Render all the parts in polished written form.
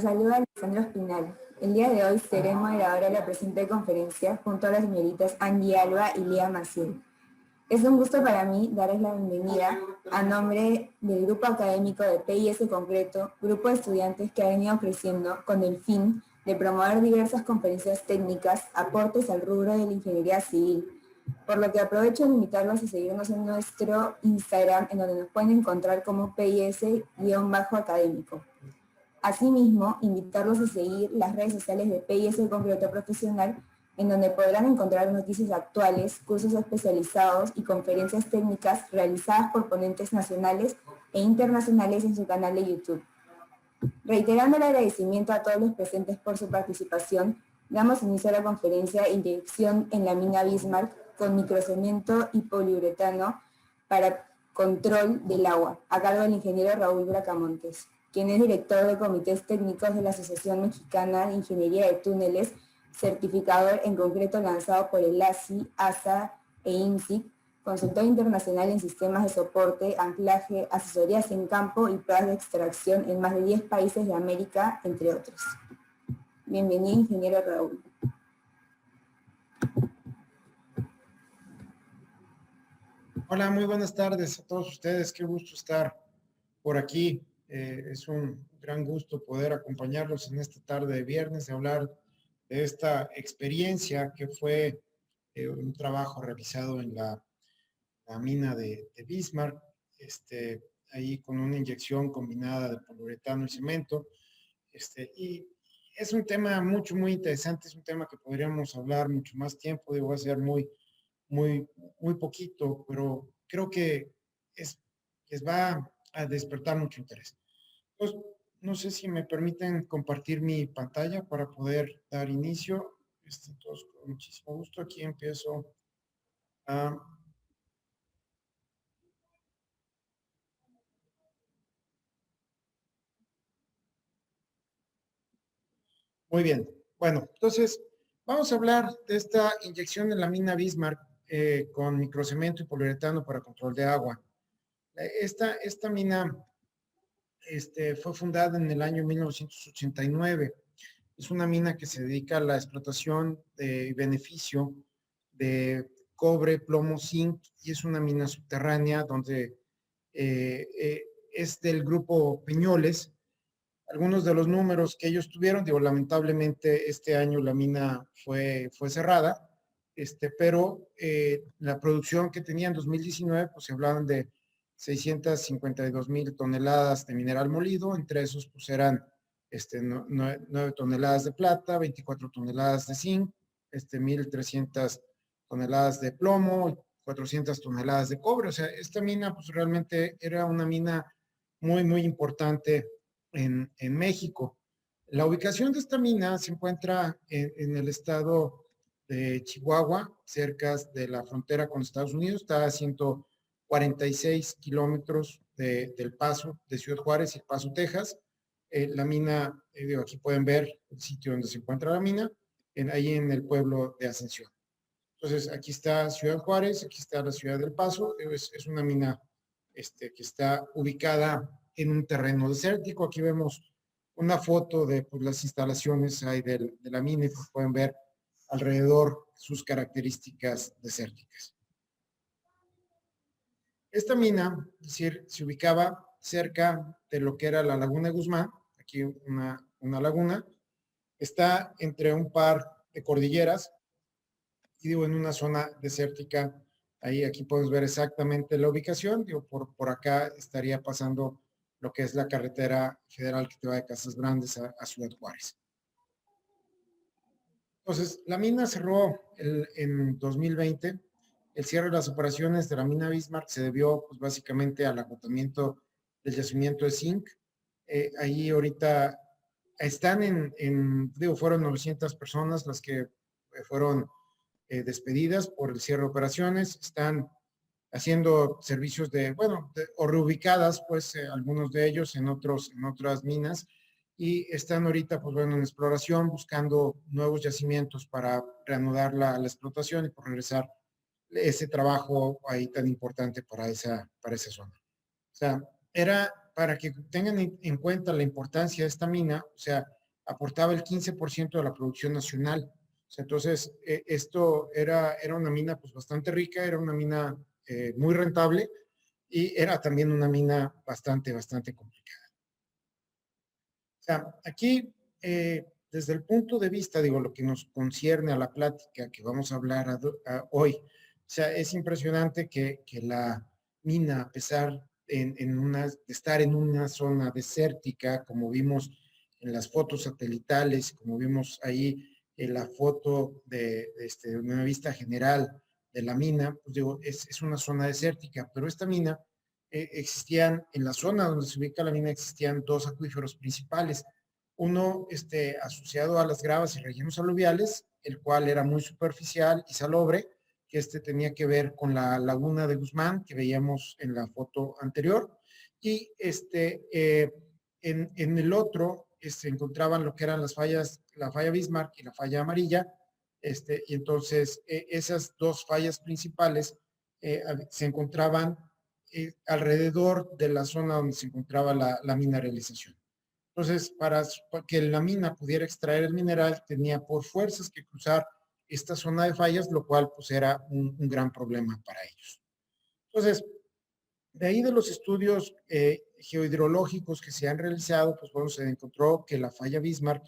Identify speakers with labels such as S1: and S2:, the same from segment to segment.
S1: saluda Alessandro Espinal. El día de hoy seré moderadora de la presente conferencia junto a las señoritas Angie Alba y Lía Maciel. Es un gusto para mí darles la bienvenida a nombre del grupo académico de PIS Concreto, grupo de estudiantes que ha venido creciendo con el fin de promover diversas conferencias técnicas, aportes al rubro de la ingeniería civil, por lo que aprovecho de invitarlos a seguirnos en nuestro Instagram, en donde nos pueden encontrar como PIS-académico. Asimismo, invitarlos a seguir las redes sociales de PIS Concreto Profesional, en donde podrán encontrar noticias actuales, cursos especializados y conferencias técnicas realizadas por ponentes nacionales e internacionales en su canal de YouTube. Reiterando el agradecimiento a todos los presentes por su participación, damos inicio a la conferencia Inyección en la mina Bismarck con microcemento y poliuretano para control del agua, a cargo del ingeniero Raúl Bracamontes, quien es director de comités técnicos de la Asociación Mexicana de Ingeniería de Túneles, certificador en concreto lanzado por el ASI, ASA e INSIC, consultor internacional en sistemas de soporte, anclaje, asesorías en campo y pruebas de extracción en más de 10 países de América, entre otros. Bienvenido, ingeniero Raúl.
S2: Hola, muy buenas tardes a todos ustedes. Qué gusto estar por aquí. Es un gran gusto poder acompañarlos en esta tarde de viernes y hablar de esta experiencia que fue un trabajo realizado en la mina de Bismarck, ahí con una inyección combinada de poliuretano y cemento. Y es un tema muy interesante, es un tema que podríamos hablar mucho más tiempo, va a ser muy poquito, pero creo que les va a despertar mucho interés. Entonces, no sé si me permiten compartir mi pantalla para poder dar inicio. Entonces, con muchísimo gusto, aquí empiezo a... Muy bien. Bueno, entonces, vamos a hablar de esta inyección en la mina Bismarck con microcemento y poliuretano para control de agua. Esta mina fue fundada en el año 1989. Es una mina que se dedica a la explotación y beneficio de cobre, plomo, zinc, y es una mina subterránea donde es del grupo Peñoles. Algunos de los números que ellos tuvieron, lamentablemente este año la mina fue cerrada, pero la producción que tenía en 2019, pues se hablaban de 652,000 toneladas de mineral molido, entre esos pues eran 9 toneladas de plata, 24 toneladas de zinc, 1,300 toneladas de plomo, 400 toneladas de cobre. O sea, esta mina pues realmente era una mina muy importante en México. La ubicación de esta mina se encuentra en el estado de Chihuahua, cerca de la frontera con Estados Unidos. Está a 146 kilómetros del Paso, de Ciudad Juárez y El Paso, Texas. La mina, aquí pueden ver el sitio donde se encuentra la mina, ahí en el pueblo de Ascensión. Entonces, aquí está Ciudad Juárez, aquí está la ciudad del Paso. Es una mina que está ubicada en un terreno desértico. Aquí vemos una foto de pues, las instalaciones ahí de la mina y pues, pueden ver alrededor sus características desérticas. Esta mina, es decir, se ubicaba cerca de lo que era la Laguna de Guzmán, aquí una laguna, está entre un par de cordilleras y en una zona desértica. Ahí aquí podemos ver exactamente la ubicación. Por acá estaría pasando lo que es la carretera federal que te va de Casas Grandes a Ciudad Juárez. Entonces, la mina cerró en 2020. El cierre de las operaciones de la mina Bismarck se debió pues, básicamente al agotamiento del yacimiento de zinc. Ahí ahorita están fueron 900 personas las que fueron despedidas por el cierre de operaciones. Están haciendo servicios o reubicadas, pues, algunos de ellos en otras minas, y están ahorita, pues, en exploración, buscando nuevos yacimientos para reanudar la explotación y por regresar ese trabajo ahí tan importante para esa zona. O sea, era para que tengan en cuenta la importancia de esta mina. O sea, aportaba el 15% de la producción nacional. O sea, entonces, esto era una mina pues bastante rica, era una mina muy rentable y era también una mina bastante complicada. O sea, aquí, desde el punto de vista, digo, lo que nos concierne a la plática que vamos a hablar hoy, o sea, es impresionante que la mina, a pesar de estar en una zona desértica, como vimos en las fotos satelitales, como vimos ahí en la foto de una vista general de la mina, pues digo, es una zona desértica, pero esta mina existían, en la zona donde se ubica la mina, existían dos acuíferos principales. Uno asociado a las gravas y rellenos aluviales, el cual era muy superficial y salobre, que tenía que ver con la laguna de Guzmán, que veíamos en la foto anterior, y en el otro se encontraban lo que eran las fallas, la falla Bismarck y la falla Amarilla, y entonces esas dos fallas principales se encontraban alrededor de la zona donde se encontraba la mineralización. Entonces, para que la mina pudiera extraer el mineral, tenía por fuerzas que cruzar esta zona de fallas, lo cual pues era un gran problema para ellos. Entonces, de ahí de los estudios geohidrológicos que se han realizado, pues bueno, se encontró que la falla Bismarck,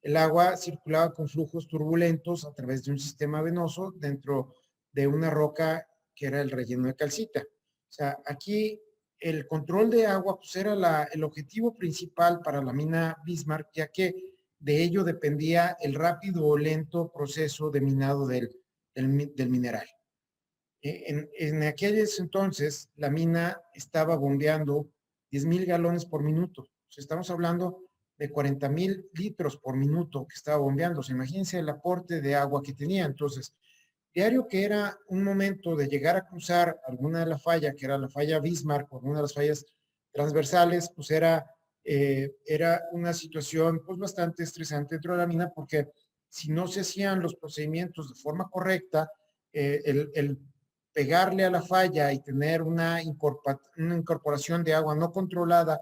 S2: el agua circulaba con flujos turbulentos a través de un sistema venoso dentro de una roca que era el relleno de calcita. O sea, aquí el control de agua pues era el objetivo principal para la mina Bismarck, ya que de ello dependía el rápido o lento proceso de minado del mineral. En aquellos entonces, la mina estaba bombeando 10,000 galones por minuto. O sea, estamos hablando de 40,000 litros por minuto que estaba bombeando. O sea, imagínense el aporte de agua que tenía. Entonces, diario que era un momento de llegar a cruzar alguna de la falla, que era la falla Bismarck o alguna de las fallas transversales, pues era una situación pues bastante estresante dentro de la mina, porque si no se hacían los procedimientos de forma correcta, el pegarle a la falla y tener una incorporación de agua no controlada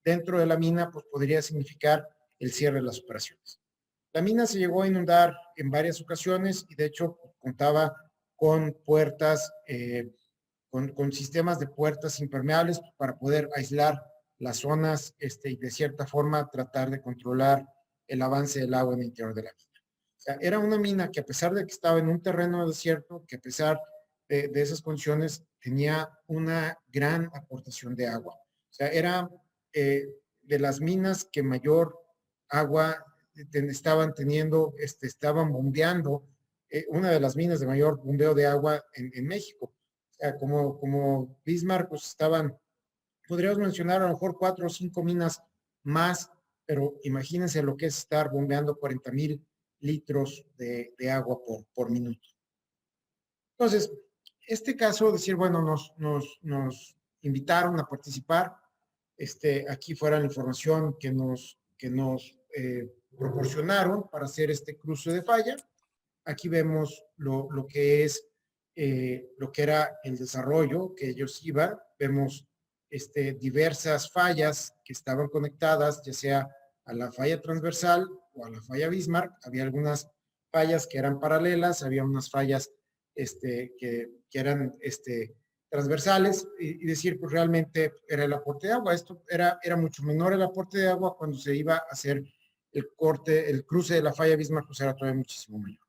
S2: dentro de la mina, pues podría significar el cierre de las operaciones. La mina se llegó a inundar en varias ocasiones y de hecho contaba con puertas, con sistemas de puertas impermeables para poder aislar las zonas y de cierta forma tratar de controlar el avance del agua en el interior de la mina. O sea, era una mina que a pesar de que estaba en un terreno desierto, que a pesar de esas condiciones tenía una gran aportación de agua. O sea, era de las minas que mayor agua estaban teniendo, estaban bombeando, una de las minas de mayor bombeo de agua en México. O sea, como Bismarck, pues estaban, podríamos mencionar a lo mejor 4 o 5 minas más, pero imagínense lo que es estar bombeando 40,000 litros de agua por minuto. Entonces, este caso, decir, bueno, nos invitaron a participar, aquí fuera la información que nos proporcionaron para hacer este cruce de falla. Aquí vemos lo que es, lo que era el desarrollo que ellos iban. Vemos diversas fallas que estaban conectadas, ya sea a la falla transversal o a la falla Bismarck. Había algunas fallas que eran paralelas, había unas fallas que eran transversales y decir, pues realmente era el aporte de agua. Esto era mucho menor el aporte de agua cuando se iba a hacer el cruce de la falla Bismarck, pues era todavía muchísimo mayor.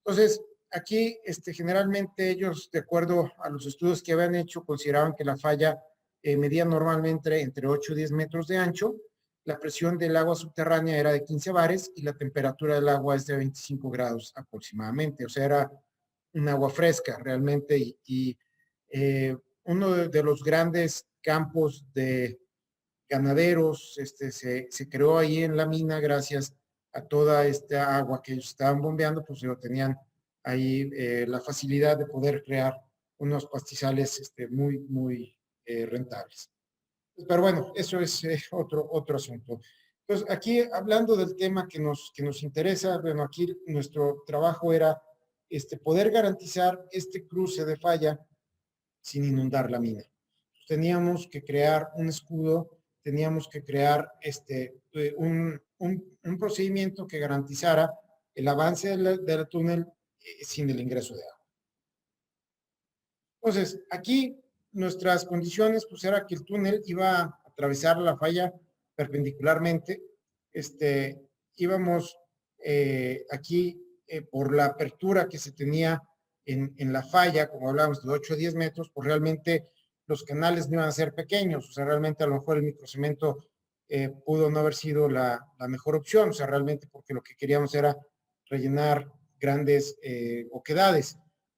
S2: Entonces, aquí generalmente ellos, de acuerdo a los estudios que habían hecho, consideraban que la falla medía normalmente entre 8 y 10 metros de ancho, la presión del agua subterránea era de 15 bares y la temperatura del agua es de 25 grados aproximadamente. O sea, era un agua fresca realmente y uno de los grandes campos de ganaderos se creó ahí en la mina gracias a toda esta agua que ellos estaban bombeando, pues lo tenían ahí la facilidad de poder crear unos pastizales muy rentables. Pero bueno, eso es otro asunto. Entonces, aquí hablando del tema que nos interesa, bueno, aquí nuestro trabajo era poder garantizar este cruce de falla sin inundar la mina. Teníamos que crear un escudo teníamos que crear un procedimiento que garantizara el avance del túnel sin el ingreso de agua. Entonces, aquí nuestras condiciones, pues era que el túnel iba a atravesar la falla perpendicularmente. Íbamos aquí por la apertura que se tenía en la falla, como hablábamos, de 8 a 10 metros, pues realmente los canales no iban a ser pequeños, o sea, realmente a lo mejor el microcemento pudo no haber sido la mejor opción, o sea, realmente porque lo que queríamos era rellenar grandes oquedades.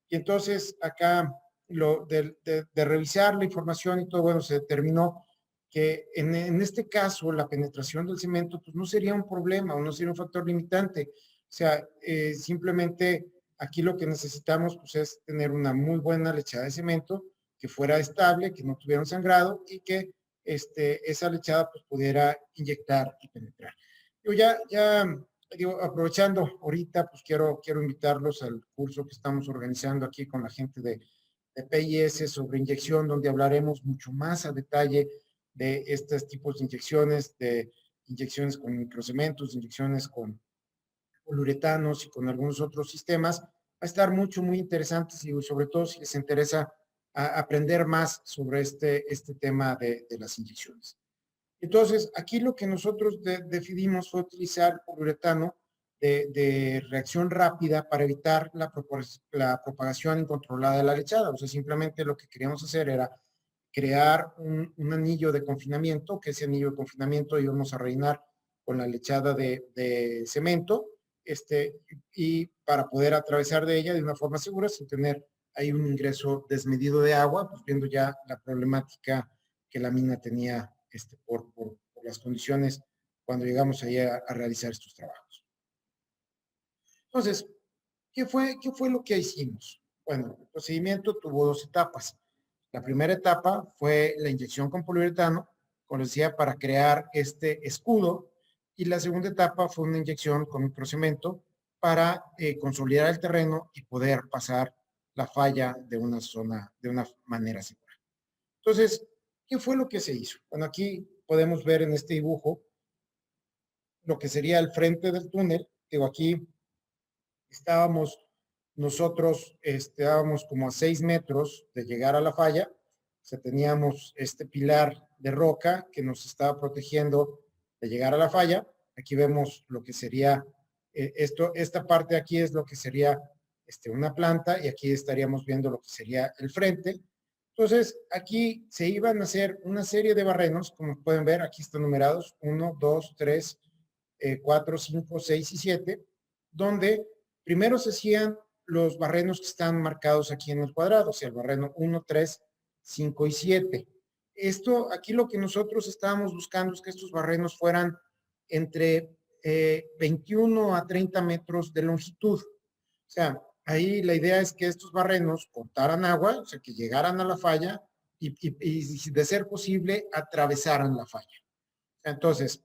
S2: Y entonces acá de revisar la información y todo, bueno, se determinó que en este caso la penetración del cemento pues no sería un problema o no sería un factor limitante. O sea, simplemente aquí lo que necesitamos pues es tener una muy buena lechada de cemento que fuera estable, que no tuviera un sangrado y que esa lechada pues pudiera inyectar y penetrar. Yo digo, aprovechando ahorita, pues quiero invitarlos al curso que estamos organizando aquí con la gente de PIS sobre inyección, donde hablaremos mucho más a detalle de estos tipos de inyecciones con microcementos, inyecciones con poliuretanos y con algunos otros sistemas. Va a estar muy interesante y sobre todo si les interesa aprender más sobre este tema de las inyecciones. Entonces, aquí lo que nosotros decidimos fue utilizar poliuretano de reacción rápida para evitar la propagación incontrolada de la lechada. O sea, simplemente lo que queríamos hacer era crear un anillo de confinamiento, que ese anillo de confinamiento íbamos a rellenar con la lechada de cemento, y para poder atravesar de ella de una forma segura sin tener ahí un ingreso desmedido de agua, pues viendo ya la problemática que la mina tenía por las condiciones cuando llegamos ahí a realizar estos trabajos. Entonces, ¿qué fue lo que hicimos? Bueno, el procedimiento tuvo 2 etapas. La primera etapa fue la inyección con poliuretano, como les decía, para crear este escudo, y la segunda etapa fue una inyección con microcemento para consolidar el terreno y poder pasar la falla de una manera segura. Entonces, ¿qué fue lo que se hizo? Bueno, aquí podemos ver en este dibujo lo que sería el frente del túnel. Digo, aquí estábamos nosotros, estábamos como a 6 metros de llegar a la falla. O sea, teníamos este pilar de roca que nos estaba protegiendo de llegar a la falla. Aquí vemos lo que sería esta parte de aquí es lo que sería una planta, y aquí estaríamos viendo lo que sería el frente. Entonces, aquí se iban a hacer una serie de barrenos, como pueden ver, aquí están numerados, 1, 2, 3, 4, 5, 6 y 7, donde primero se hacían los barrenos que están marcados aquí en el cuadrado, o sea, el barreno 1, 3, 5 y 7. Esto, aquí lo que nosotros estábamos buscando es que estos barrenos fueran entre 21 a 30 metros de longitud. O sea, ahí la idea es que estos barrenos cortaran agua, o sea, que llegaran a la falla y de ser posible, atravesaran la falla. Entonces,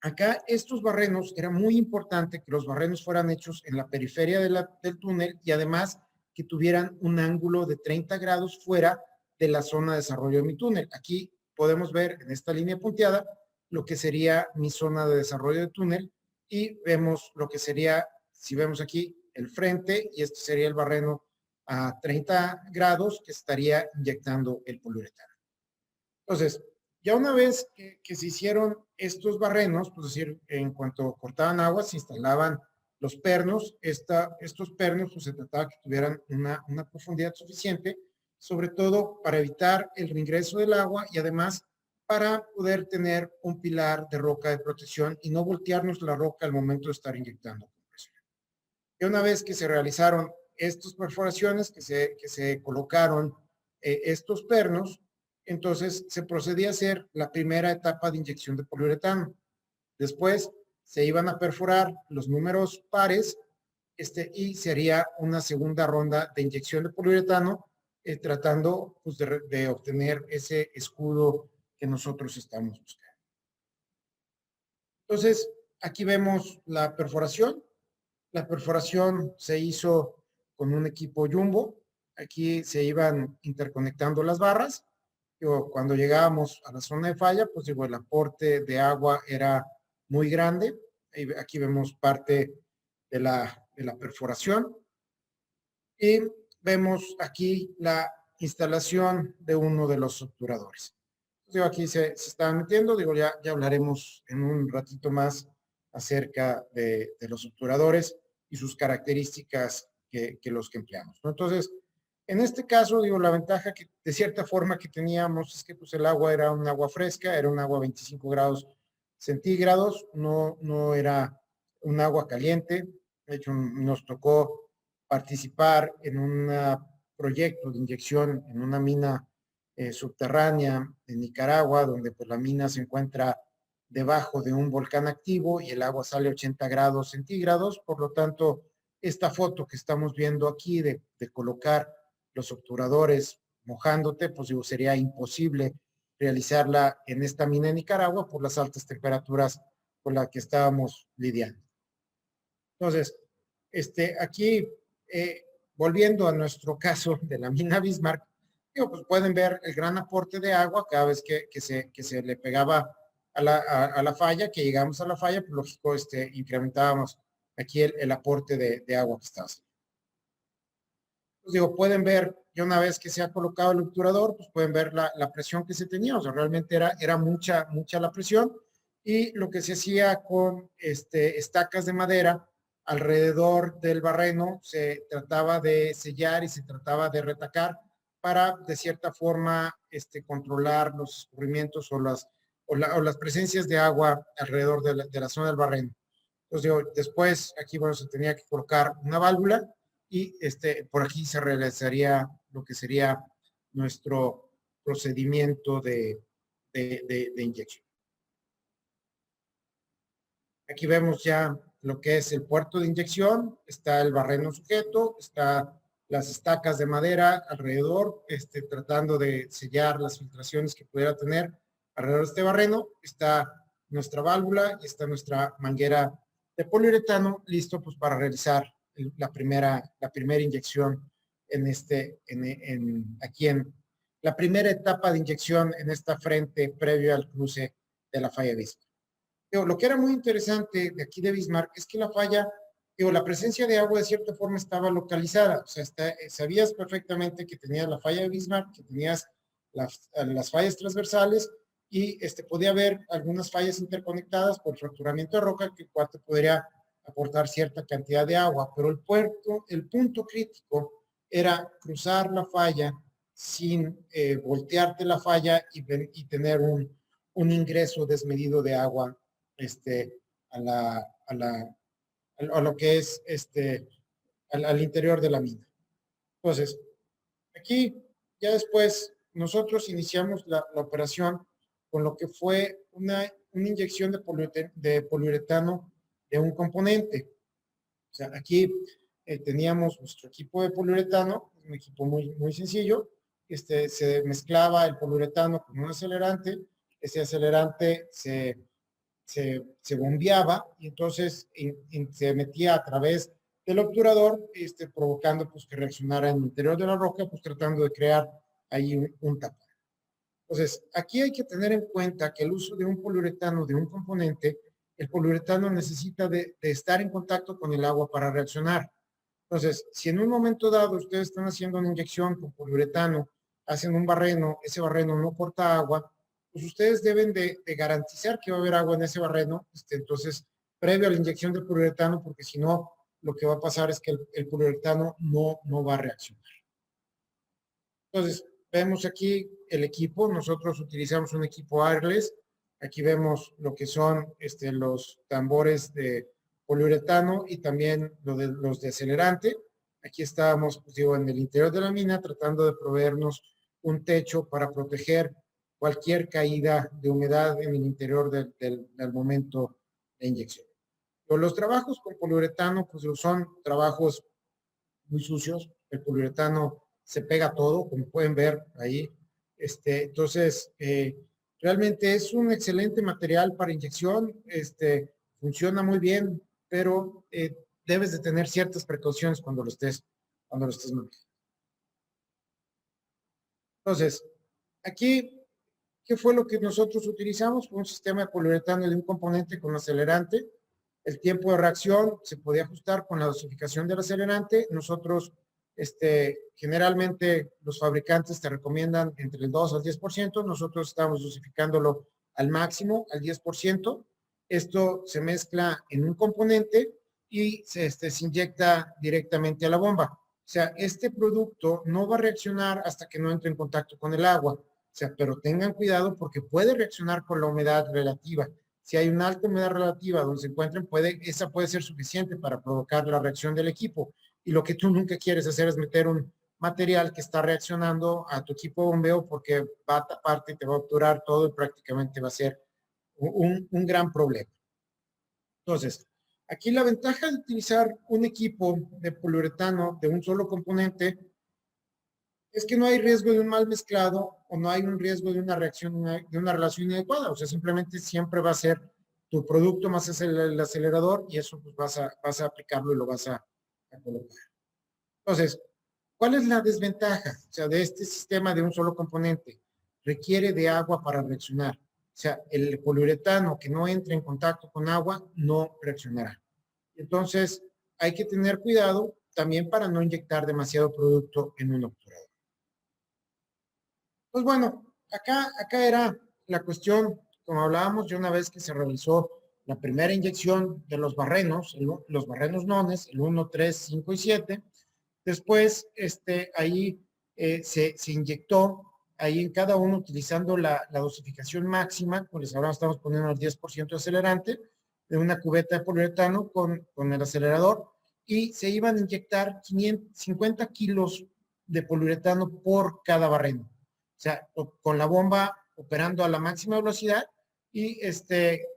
S2: acá estos barrenos, era muy importante que los barrenos fueran hechos en la periferia del túnel y además que tuvieran un ángulo de 30 grados fuera de la zona de desarrollo de mi túnel. Aquí podemos ver en esta línea punteada lo que sería mi zona de desarrollo de túnel, y vemos lo que sería, si vemos aquí, el frente, y este sería el barreno a 30 grados que estaría inyectando el poliuretano. Entonces, ya una vez que se hicieron estos barrenos, pues es decir, en cuanto cortaban agua, se instalaban los pernos. Estos pernos, pues se trataba que tuvieran una profundidad suficiente, sobre todo para evitar el reingreso del agua y además para poder tener un pilar de roca de protección y no voltearnos la roca al momento de estar inyectando compresión. Y una vez que se realizaron estas perforaciones, que se colocaron estos pernos, entonces se procedía a hacer la primera etapa de inyección de poliuretano. Después se iban a perforar los números pares, y sería una segunda ronda de inyección de poliuretano, tratando pues, de obtener ese escudo que nosotros estamos buscando. Entonces, aquí vemos la perforación. La perforación se hizo con un equipo Jumbo. Aquí se iban interconectando las barras. Digo, cuando llegábamos a la zona de falla, pues digo, el aporte de agua era muy grande. Aquí vemos parte de la perforación y vemos aquí la instalación de uno de los obturadores. Digo, aquí se está metiendo, digo, ya hablaremos en un ratito más acerca de los obturadores y sus características que los que empleamos, ¿no? Entonces, en este caso, digo, la ventaja que de cierta forma que teníamos es que pues el agua era un agua fresca, era un agua a 25 grados centígrados, no era un agua caliente. De hecho, nos tocó participar en un proyecto de inyección en una mina subterránea en Nicaragua, donde pues la mina se encuentra debajo de un volcán activo y el agua sale a 80 grados centígrados. Por lo tanto, esta foto que estamos viendo aquí de colocar los obturadores mojándote, pues digo, sería imposible realizarla en esta mina en Nicaragua por las altas temperaturas con las que estábamos lidiando. Entonces, aquí, volviendo a nuestro caso de la mina Bismarck, digo, pues pueden ver el gran aporte de agua cada vez que se le pegaba a la falla, que llegamos a la falla, pues lógico, incrementábamos aquí el aporte de agua que está haciendo. Pues digo, pueden ver, ya una vez que se ha colocado el obturador, pues pueden ver la presión que se tenía, o sea, realmente era mucha la presión, y lo que se hacía con estacas de madera alrededor del barreno, se trataba de sellar y se trataba de retacar para, de cierta forma, controlar los escurrimientos o las presencias de agua alrededor de la zona del barreno. Entonces, digo, después aquí, bueno, se tenía que colocar una válvula y por aquí se realizaría lo que sería nuestro procedimiento de inyección. Aquí vemos ya lo que es el puerto de inyección, está el barreno sujeto, está las estacas de madera alrededor, tratando de sellar las filtraciones que pudiera tener alrededor de este barreno, está nuestra válvula y está nuestra manguera de poliuretano, listo pues para realizar la primera inyección aquí en la primera etapa de inyección en esta frente previo al cruce de la falla Bismarck. Lo que era muy interesante de aquí de Bismarck es que la falla, la presencia de agua de cierta forma estaba localizada, o sea, sabías perfectamente que tenías la falla de Bismarck, que tenías las fallas transversales y podía haber algunas fallas interconectadas por fracturamiento de roca que cual te podría aportar cierta cantidad de agua, pero el punto crítico era cruzar la falla sin voltearte la falla y tener un ingreso desmedido de agua a, la, a, la, a lo que es al interior de la mina. Entonces, aquí ya después nosotros iniciamos la operación con lo que fue una inyección de poliuretano de un componente. O sea, aquí teníamos nuestro equipo de poliuretano, un equipo muy sencillo. Se mezclaba el poliuretano con un acelerante. Ese acelerante se bombeaba y entonces se metía a través del obturador, provocando pues, que reaccionara en el interior de la roca, pues tratando de crear ahí un tapón. Entonces, aquí hay que tener en cuenta que el uso de un poliuretano, de un componente, el poliuretano necesita de estar en contacto con el agua para reaccionar. Entonces, si en un momento dado ustedes están haciendo una inyección con poliuretano, hacen un barreno, ese barreno no corta agua, pues ustedes deben de garantizar que va a haber agua en ese barreno, entonces, previo a la inyección del poliuretano, porque si no, lo que va a pasar es que el poliuretano no va a reaccionar. Entonces, vemos aquí el equipo, nosotros utilizamos un equipo Airless, aquí vemos lo que son los tambores de poliuretano y también los de acelerante. Aquí estábamos, pues digo, en el interior de la mina tratando de proveernos un techo para proteger cualquier caída de humedad en el interior del momento de inyección. Pero los trabajos con poliuretano pues son trabajos muy sucios, el poliuretano se pega todo, como pueden ver ahí. Entonces, realmente es un excelente material para inyección, funciona muy bien, pero debes de tener ciertas precauciones cuando lo estés manejando. Entonces, aquí ¿Qué fue lo que nosotros utilizamos? Fue un sistema de poliuretano de un componente con acelerante. El tiempo de reacción se podía ajustar con la dosificación del acelerante. Nosotros, generalmente los fabricantes te recomiendan entre el 2 al 10%. Nosotros estamos dosificándolo al máximo, al 10%. Esto se mezcla en un componente y se inyecta directamente a la bomba. O sea, este producto no va a reaccionar hasta que no entre en contacto con el agua. O sea, pero tengan cuidado porque puede reaccionar con la humedad relativa. Si hay una alta humedad relativa donde se encuentren, esa puede ser suficiente para provocar la reacción del equipo. Y lo que tú nunca quieres hacer es meter un material que está reaccionando a tu equipo de bombeo porque va a taparte y te va a obturar todo y prácticamente va a ser un gran problema. Entonces, aquí la ventaja de utilizar un equipo de poliuretano de un solo componente es que no hay riesgo de un mal mezclado o no hay un riesgo de una reacción, de una relación inadecuada. O sea, simplemente siempre va a ser tu producto más el acelerador y eso pues vas a aplicarlo y lo vas a colocar. Entonces, ¿cuál es la desventaja? O sea, de este sistema de un solo componente. Requiere de agua para reaccionar. O sea, el poliuretano que no entre en contacto con agua no reaccionará. Entonces, hay que tener cuidado también para no inyectar demasiado producto en un obturador. Pues bueno, acá era la cuestión, como hablábamos, de una vez que se realizó la primera inyección de los barrenos nones, el 1, 3, 5 y 7. Después, ahí se inyectó, ahí en cada uno utilizando la dosificación máxima, pues ahora estamos poniendo el 10% de acelerante, de una cubeta de poliuretano con el acelerador, y se iban a inyectar 50 kilos de poliuretano por cada barreno. O sea, con la bomba operando a la máxima velocidad y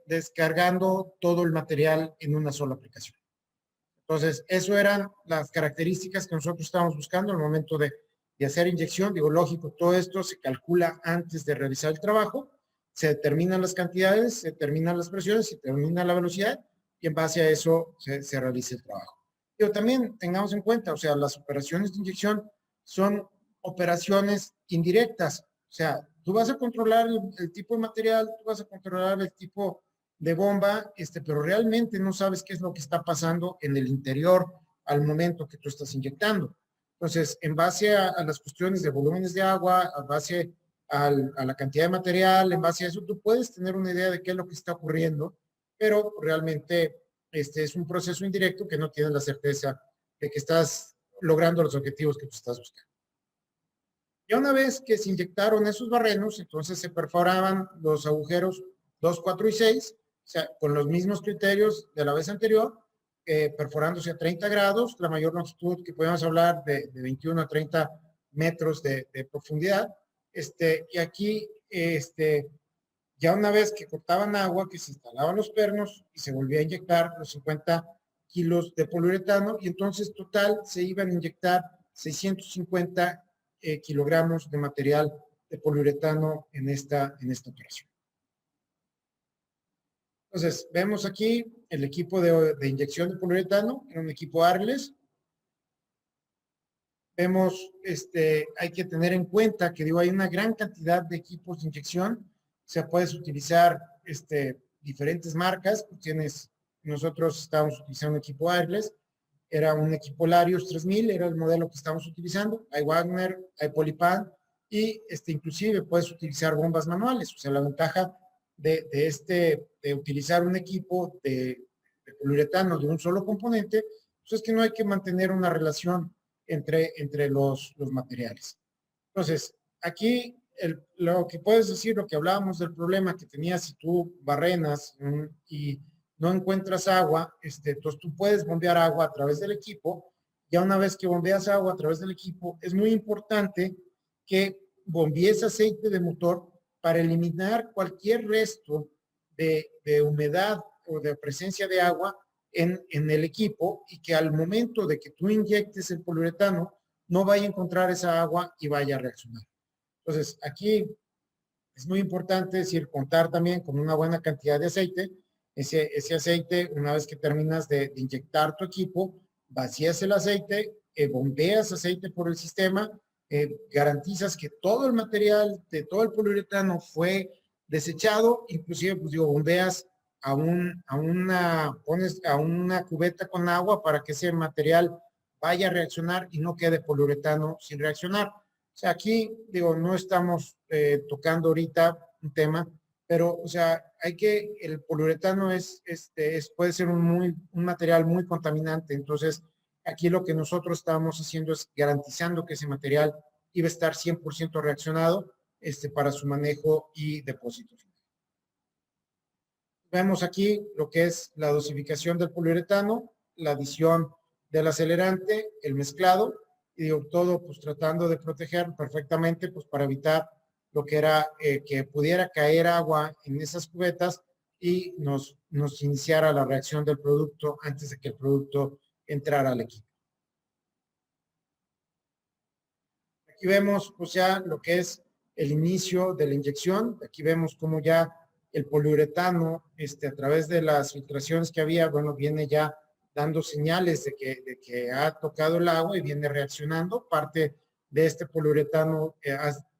S2: descargando todo el material en una sola aplicación. Entonces, eso eran las características que nosotros estábamos buscando al momento de hacer inyección. Digo, lógico, todo esto se calcula antes de realizar el trabajo, se determinan las cantidades, se determinan las presiones, se determina la velocidad y en base a eso se realiza el trabajo. Pero también tengamos en cuenta, o sea, las operaciones de inyección son operaciones indirectas. O sea, tú vas a controlar el tipo de material, tú vas a controlar el tipo de bomba, pero realmente no sabes qué es lo que está pasando en el interior al momento que tú estás inyectando. Entonces, en base a las cuestiones de volúmenes de agua, a base a la cantidad de material, en base a eso, tú puedes tener una idea de qué es lo que está ocurriendo, pero realmente es un proceso indirecto que no tienes la certeza de que estás logrando los objetivos que tú estás buscando. Ya una vez que se inyectaron esos barrenos, entonces se perforaban los agujeros 2, 4 y 6, o sea, con los mismos criterios de la vez anterior, perforándose a 30 grados, la mayor longitud que podemos hablar de 21 a 30 metros de profundidad. Y aquí, ya una vez que cortaban agua, que se instalaban los pernos y se volvía a inyectar los 50 kilos de poliuretano y entonces total se iban a inyectar 650 kilogramos de material de poliuretano en esta operación. Entonces, vemos aquí el equipo de inyección de poliuretano, era un equipo Arles. Vemos, hay que tener en cuenta que digo, hay una gran cantidad de equipos de inyección. O sea, puedes utilizar diferentes marcas. Nosotros estábamos utilizando un equipo Arles. Era un equipo Larios 3000, era el modelo que estamos utilizando. Hay Wagner, hay Polipan y inclusive puedes utilizar bombas manuales. O sea, la ventaja de utilizar un equipo de poliuretano de un solo componente, pues es que no hay que mantener una relación entre los materiales. Entonces, aquí lo que puedes decir, lo que hablábamos del problema que tenías si tú barrenas y no encuentras agua, entonces tú puedes bombear agua a través del equipo. Ya una vez que bombeas agua a través del equipo, es muy importante que bombees aceite de motor para eliminar cualquier resto de humedad o de presencia de agua en el equipo y que al momento de que tú inyectes el poliuretano no vaya a encontrar esa agua y vaya a reaccionar. Entonces, aquí es muy importante decir, contar también con una buena cantidad de aceite. Ese aceite, una vez que terminas de inyectar tu equipo, vacías el aceite, bombeas aceite por el sistema garantizas que todo el material de todo el poliuretano fue desechado, inclusive, pues digo, bombeas pones a una cubeta con agua para que ese material vaya a reaccionar y no quede poliuretano sin reaccionar. O sea, aquí, digo, no estamos tocando ahorita un tema, pero, o sea, el poliuretano puede ser un material muy contaminante. Entonces, aquí lo que nosotros estábamos haciendo es garantizando que ese material iba a estar 100% reaccionado para su manejo y depósito. Vemos aquí lo que es la dosificación del poliuretano, la adición del acelerante, el mezclado, y digo, todo pues tratando de proteger perfectamente pues para evitar lo que era que pudiera caer agua en esas cubetas y nos iniciara la reacción del producto antes de que el producto entrara al equipo. Aquí vemos pues ya lo que es el inicio de la inyección. Aquí vemos cómo ya el poliuretano, a través de las filtraciones que había, bueno, viene ya dando señales de que ha tocado el agua y viene reaccionando. Parte de este poliuretano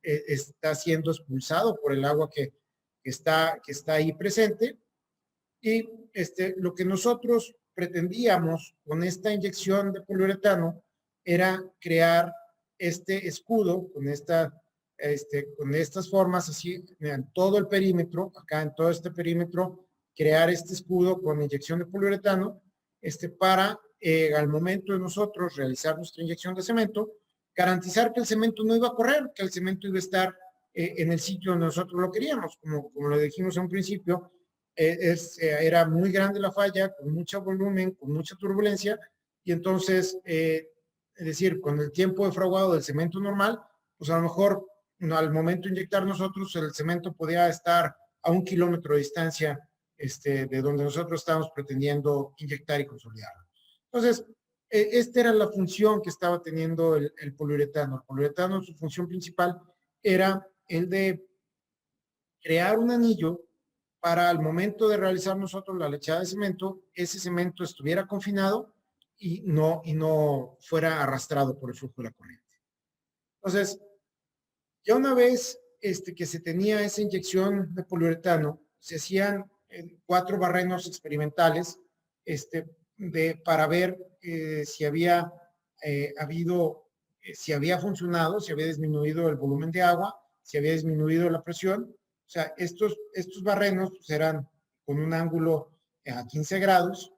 S2: está siendo expulsado por el agua que está ahí presente. Y lo que nosotros pretendíamos con esta inyección de poliuretano era crear este escudo con estas formas así en todo el perímetro, acá en todo este perímetro, crear este escudo con inyección de poliuretano, para al momento de nosotros realizar nuestra inyección de cemento, garantizar que el cemento no iba a correr, que el cemento iba a estar en el sitio donde nosotros lo queríamos, como lo dijimos en un principio. Era muy grande la falla, con mucho volumen, con mucha turbulencia, y entonces, es decir, con el tiempo de fraguado del cemento normal, pues a lo mejor al momento de inyectar nosotros, el cemento podía estar a 1 kilómetro de distancia de donde nosotros estábamos pretendiendo inyectar y consolidar. Entonces, esta era la función que estaba teniendo el poliuretano. El poliuretano, su función principal era el de crear un anillo para al momento de realizar nosotros la lechada de cemento, ese cemento estuviera confinado y no fuera arrastrado por el flujo de la corriente. Entonces, ya una vez que se tenía esa inyección de poliuretano, se hacían 4 barrenos experimentales para ver si había si había funcionado, si había disminuido el volumen de agua, si había disminuido la presión. O sea, estos barrenos pues, eran con un ángulo a 15 grados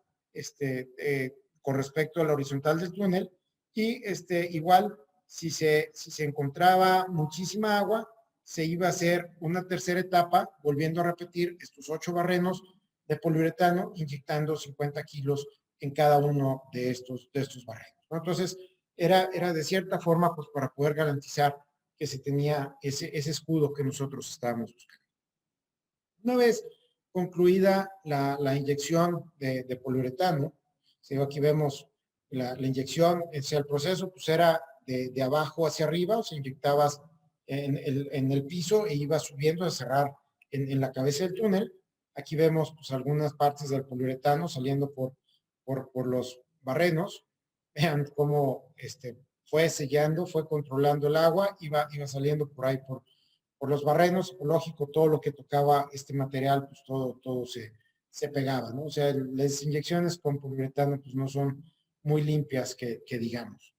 S2: con respecto a la horizontal del túnel y igual si se encontraba muchísima agua, se iba a hacer una tercera etapa, volviendo a repetir estos 8 barrenos de poliuretano, inyectando 50 kilos en cada uno de estos barrenos, ¿no? Entonces, era de cierta forma, pues, para poder garantizar que se tenía ese escudo que nosotros estábamos buscando. Una vez concluida la inyección de poliuretano, aquí vemos la inyección, el proceso pues era de abajo hacia arriba, o sea, inyectabas en el piso e ibas subiendo a cerrar en la cabeza del túnel. Aquí vemos pues algunas partes del poliuretano saliendo por los barrenos. Vean cómo fue sellando, fue controlando el agua, iba saliendo por ahí por los barrenos, lógico, todo lo que tocaba este material, pues todo se pegaba, ¿no? O sea, las inyecciones con poliuretano pues no son muy limpias que digamos.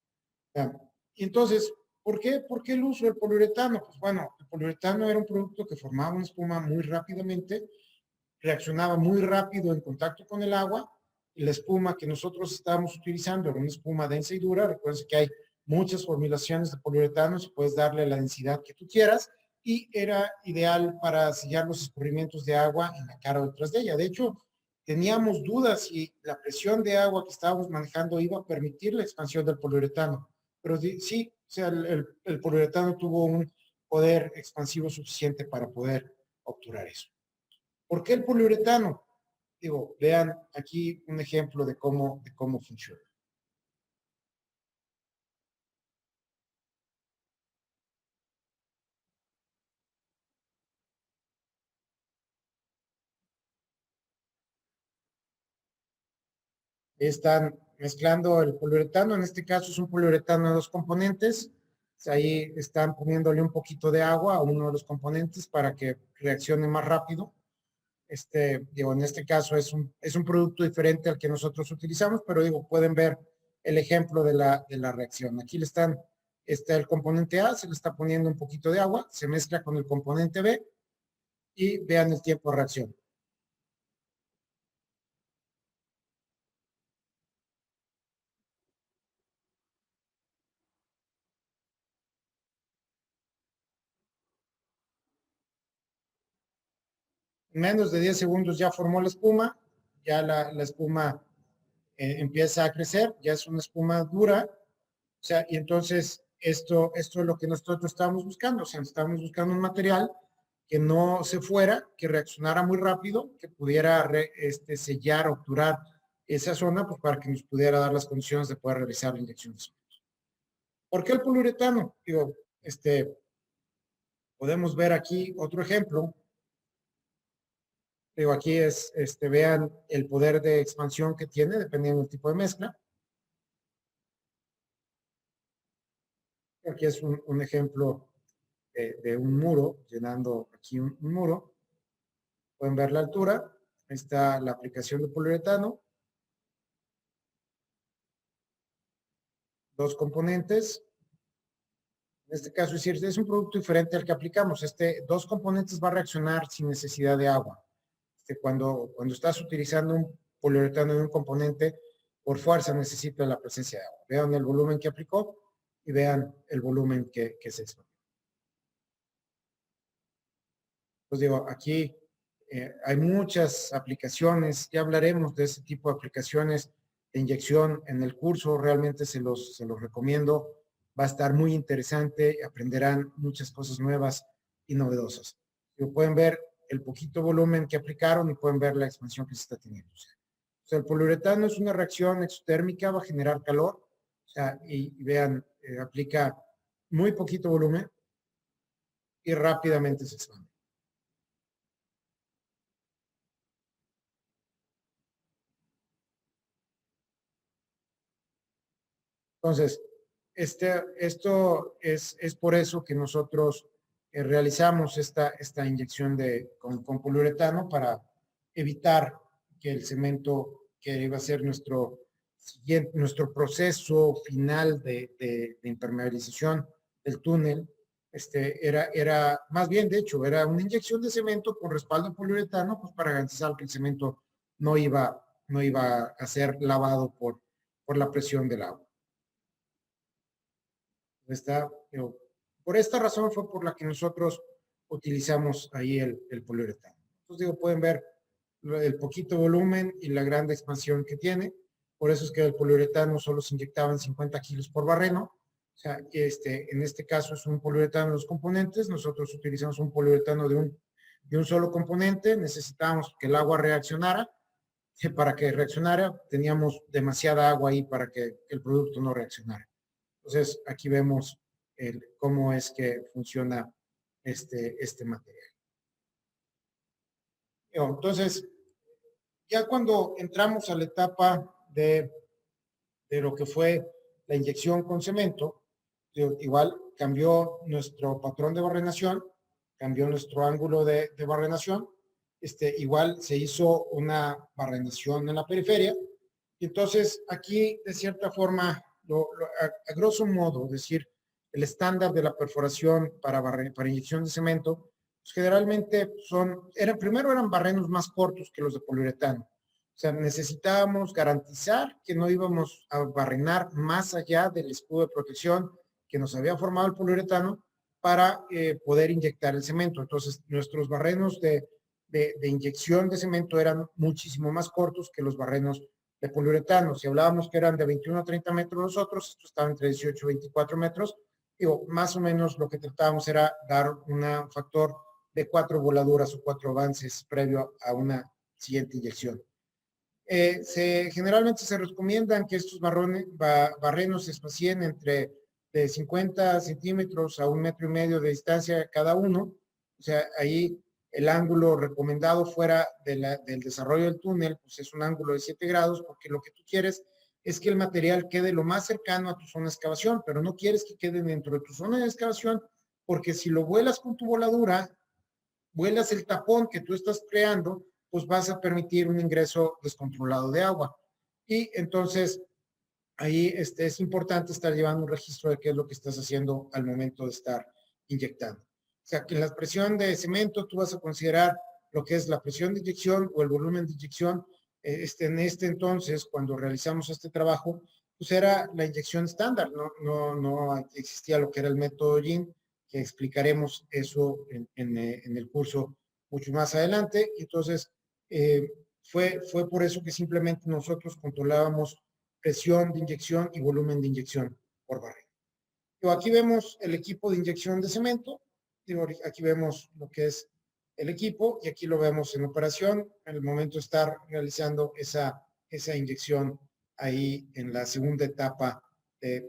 S2: Y entonces, ¿por qué el uso del poliuretano? Pues bueno, el poliuretano era un producto que formaba una espuma muy rápidamente, reaccionaba muy rápido en contacto con el agua, y la espuma que nosotros estábamos utilizando era una espuma densa y dura. Recuerden que hay muchas formulaciones de poliuretano, y puedes darle la densidad que tú quieras, y era ideal para sellar los escurrimientos de agua en la cara o detrás de ella. De hecho, teníamos dudas si la presión de agua que estábamos manejando iba a permitir la expansión del poliuretano, pero sí, o sea, el poliuretano tuvo un poder expansivo suficiente para poder obturar eso. ¿Por qué el poliuretano? Digo, vean aquí un ejemplo de cómo funciona. Están mezclando el poliuretano, en este caso es un poliuretano de 2 componentes, Ahí están poniéndole un poquito de agua a uno de los componentes para que reaccione más rápido. Digo, en este caso es un producto diferente al que nosotros utilizamos, pero digo, pueden ver el ejemplo de la reacción. Aquí está el componente A, se le está poniendo un poquito de agua, se mezcla con el componente B y vean el tiempo de reacción. En menos de 10 segundos ya formó la espuma, ya la espuma empieza a crecer, ya es una espuma dura, o sea, y entonces esto es lo que nosotros estábamos buscando, o sea, estábamos buscando un material que no se fuera, que reaccionara muy rápido, que pudiera sellar, obturar esa zona, pues para que nos pudiera dar las condiciones de poder realizar la inyección de cemento. ¿Por qué el poliuretano? Digo, podemos ver aquí otro ejemplo. Digo, aquí vean el poder de expansión que tiene, dependiendo del tipo de mezcla. Aquí es un ejemplo de un muro, llenando aquí un muro. Pueden ver la altura. Ahí está la aplicación de poliuretano. Dos componentes. En este caso, es un producto diferente al que aplicamos. Dos componentes va a reaccionar sin necesidad de agua. Cuando estás utilizando un poliuretano de un componente, por fuerza necesita la presencia de agua. Vean el volumen que aplicó y vean el volumen que se expandió. Pues digo, aquí hay muchas aplicaciones, ya hablaremos de ese tipo de aplicaciones de inyección en el curso, realmente se los recomiendo, va a estar muy interesante, aprenderán muchas cosas nuevas y novedosas. Pueden ver el poquito volumen que aplicaron y pueden ver la expansión que se está teniendo. O sea, el poliuretano es una reacción exotérmica, va a generar calor, o sea, y vean, aplica muy poquito volumen y rápidamente se expande. Entonces, esto es por eso que nosotros realizamos esta inyección con poliuretano para evitar que el cemento, que iba a ser nuestro proceso final de impermeabilización del túnel, era más bien, de hecho, era una inyección de cemento con respaldo de poliuretano, pues para garantizar que el cemento no iba a ser lavado por la presión del agua. Por esta razón fue por la que nosotros utilizamos ahí el poliuretano. Entonces, pueden ver el poquito volumen y la gran expansión que tiene. Por eso es que el poliuretano solo se inyectaban 50 kilos por barreno. O sea, en este caso es un poliuretano de dos componentes. Nosotros utilizamos un poliuretano de un solo componente. Necesitábamos que el agua reaccionara. Para que reaccionara, teníamos demasiada agua ahí para que el producto no reaccionara. Entonces, aquí vemos cómo es que funciona este material. Entonces, ya cuando entramos a la etapa de lo que fue la inyección con cemento, igual cambió nuestro patrón de barrenación, cambió nuestro ángulo de barrenación, igual se hizo una barrenación en la periferia, y entonces aquí, de cierta forma, a grosso modo, decir, el estándar de la perforación para inyección de cemento, pues generalmente primero eran barrenos más cortos que los de poliuretano. O sea, necesitábamos garantizar que no íbamos a barrenar más allá del escudo de protección que nos había formado el poliuretano para poder inyectar el cemento. Entonces, nuestros barrenos de inyección de cemento eran muchísimo más cortos que los barrenos de poliuretano. Si hablábamos que eran de 21 a 30 metros nosotros, esto estaba entre 18 y 24 metros. Más o menos lo que tratábamos era dar un factor de 4 voladuras o 4 avances previo a una siguiente inyección. Generalmente se recomiendan que estos barrenos se espacien entre de 50 centímetros a 1,5 metros de distancia cada uno. O sea, ahí el ángulo recomendado fuera del desarrollo del túnel, pues es un ángulo de 7 grados, porque lo que tú quieres es que el material quede lo más cercano a tu zona de excavación, pero no quieres que quede dentro de tu zona de excavación, porque si lo vuelas con tu voladura, vuelas el tapón que tú estás creando, pues vas a permitir un ingreso descontrolado de agua. Y entonces ahí es importante estar llevando un registro de qué es lo que estás haciendo al momento de estar inyectando. O sea, que en la presión de cemento tú vas a considerar lo que es la presión de inyección o el volumen de inyección. En este entonces, cuando realizamos este trabajo, pues era la inyección estándar, no existía lo que era el método YIN, que explicaremos eso en el curso mucho más adelante. Entonces, fue por eso que simplemente nosotros controlábamos presión de inyección y volumen de inyección por barril. Aquí vemos el equipo de inyección de cemento. Aquí vemos lo que es el equipo y aquí lo vemos en operación en el momento de estar realizando esa inyección ahí en la segunda etapa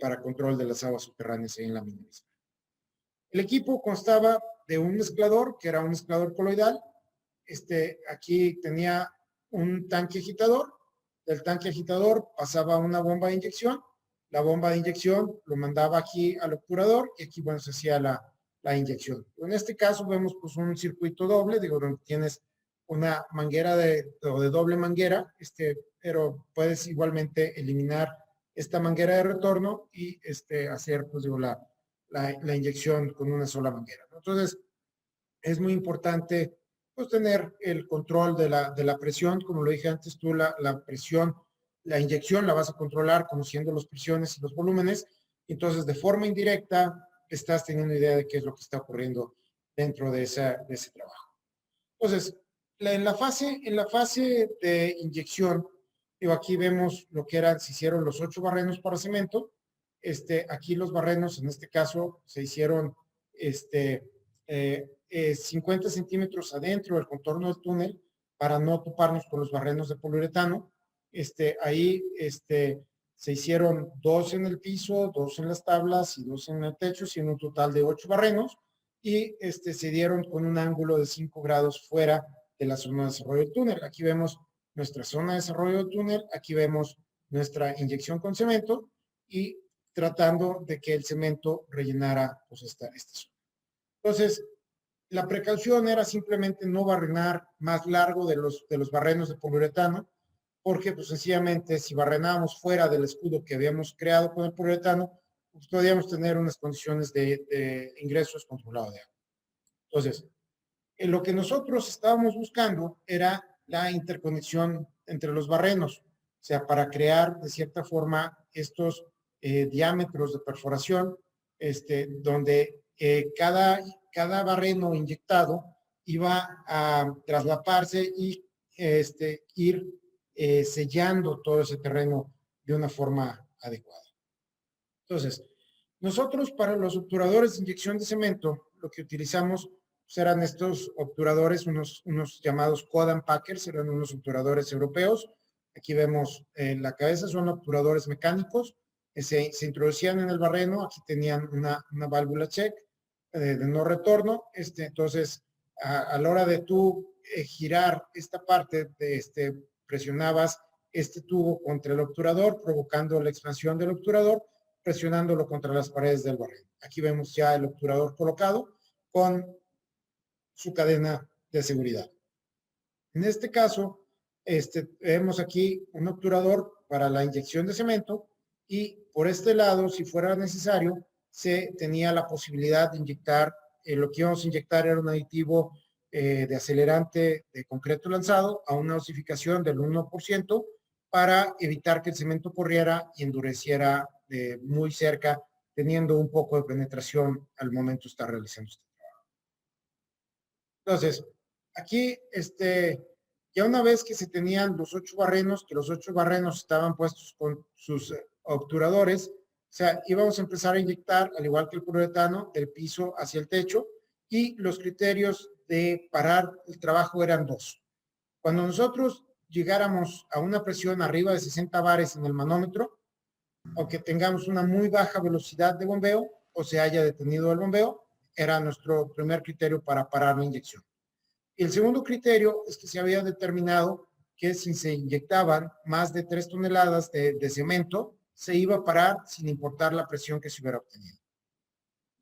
S2: para control de las aguas subterráneas ahí en la mina. El equipo constaba de un mezclador, que era un mezclador coloidal. Aquí tenía un tanque agitador. Del tanque agitador pasaba una bomba de inyección. La bomba de inyección lo mandaba aquí al obturador y aquí, bueno, se hacía la inyección. En este caso vemos pues un circuito doble, digo, donde tienes una manguera de doble manguera, pero puedes igualmente eliminar esta manguera de retorno y hacer, pues digo, la inyección con una sola manguera. Entonces, es muy importante pues tener el control de la presión, como lo dije antes, tú la presión, la inyección la vas a controlar conociendo las presiones y los volúmenes, entonces de forma indirecta estás teniendo idea de qué es lo que está ocurriendo dentro de ese trabajo. Entonces, en la fase de inyección, aquí vemos lo que eran, se hicieron los 8 barrenos para cemento, aquí los barrenos, en este caso, se hicieron 50 centímetros adentro del contorno del túnel para no toparnos con los barrenos de poliuretano. Ahí se hicieron 2 en el piso, 2 en las tablas y 2 en el techo, siendo un total de 8 barrenos y se dieron con un ángulo de 5 grados fuera de la zona de desarrollo del túnel. Aquí vemos nuestra zona de desarrollo del túnel, aquí vemos nuestra inyección con cemento y tratando de que el cemento rellenara pues esta zona. Entonces, la precaución era simplemente no barrenar más largo de los barrenos de poliuretano, porque pues sencillamente si barrenábamos fuera del escudo que habíamos creado con el poliuretano, pues podíamos tener unas condiciones de ingresos controlados de agua. Entonces, lo que nosotros estábamos buscando era la interconexión entre los barrenos, o sea, para crear de cierta forma estos diámetros de perforación, donde cada barreno inyectado iba a traslaparse y ir sellando todo ese terreno de una forma adecuada. Entonces, nosotros para los obturadores de inyección de cemento, lo que utilizamos pues, eran estos obturadores, unos llamados Codan Packers, eran unos obturadores europeos. Aquí vemos la cabeza, son obturadores mecánicos, se introducían en el barreno, aquí tenían una válvula check de no retorno, entonces a la hora de tú girar esta parte, presionabas este tubo contra el obturador, provocando la expansión del obturador, presionándolo contra las paredes del barreno. Aquí vemos ya el obturador colocado con su cadena de seguridad. En este caso, vemos aquí un obturador para la inyección de cemento y por este lado, si fuera necesario, se tenía la posibilidad de inyectar, lo que íbamos a inyectar era un aditivo de acelerante de concreto lanzado a una osificación del 1% para evitar que el cemento corriera y endureciera muy cerca, teniendo un poco de penetración al momento de estar realizando este trabajo. Entonces, aquí, ya una vez que se tenían los 8 barrenos, que los 8 barrenos estaban puestos con sus obturadores, o sea, íbamos a empezar a inyectar, al igual que el poliuretano, del piso hacia el techo, y los criterios de parar el trabajo eran 2. Cuando nosotros llegáramos a una presión arriba de 60 bares en el manómetro, o que tengamos una muy baja velocidad de bombeo, o se haya detenido el bombeo, era nuestro primer criterio para parar la inyección. Y el segundo criterio es que se había determinado que si se inyectaban más de 3 toneladas de cemento, se iba a parar sin importar la presión que se hubiera obtenido.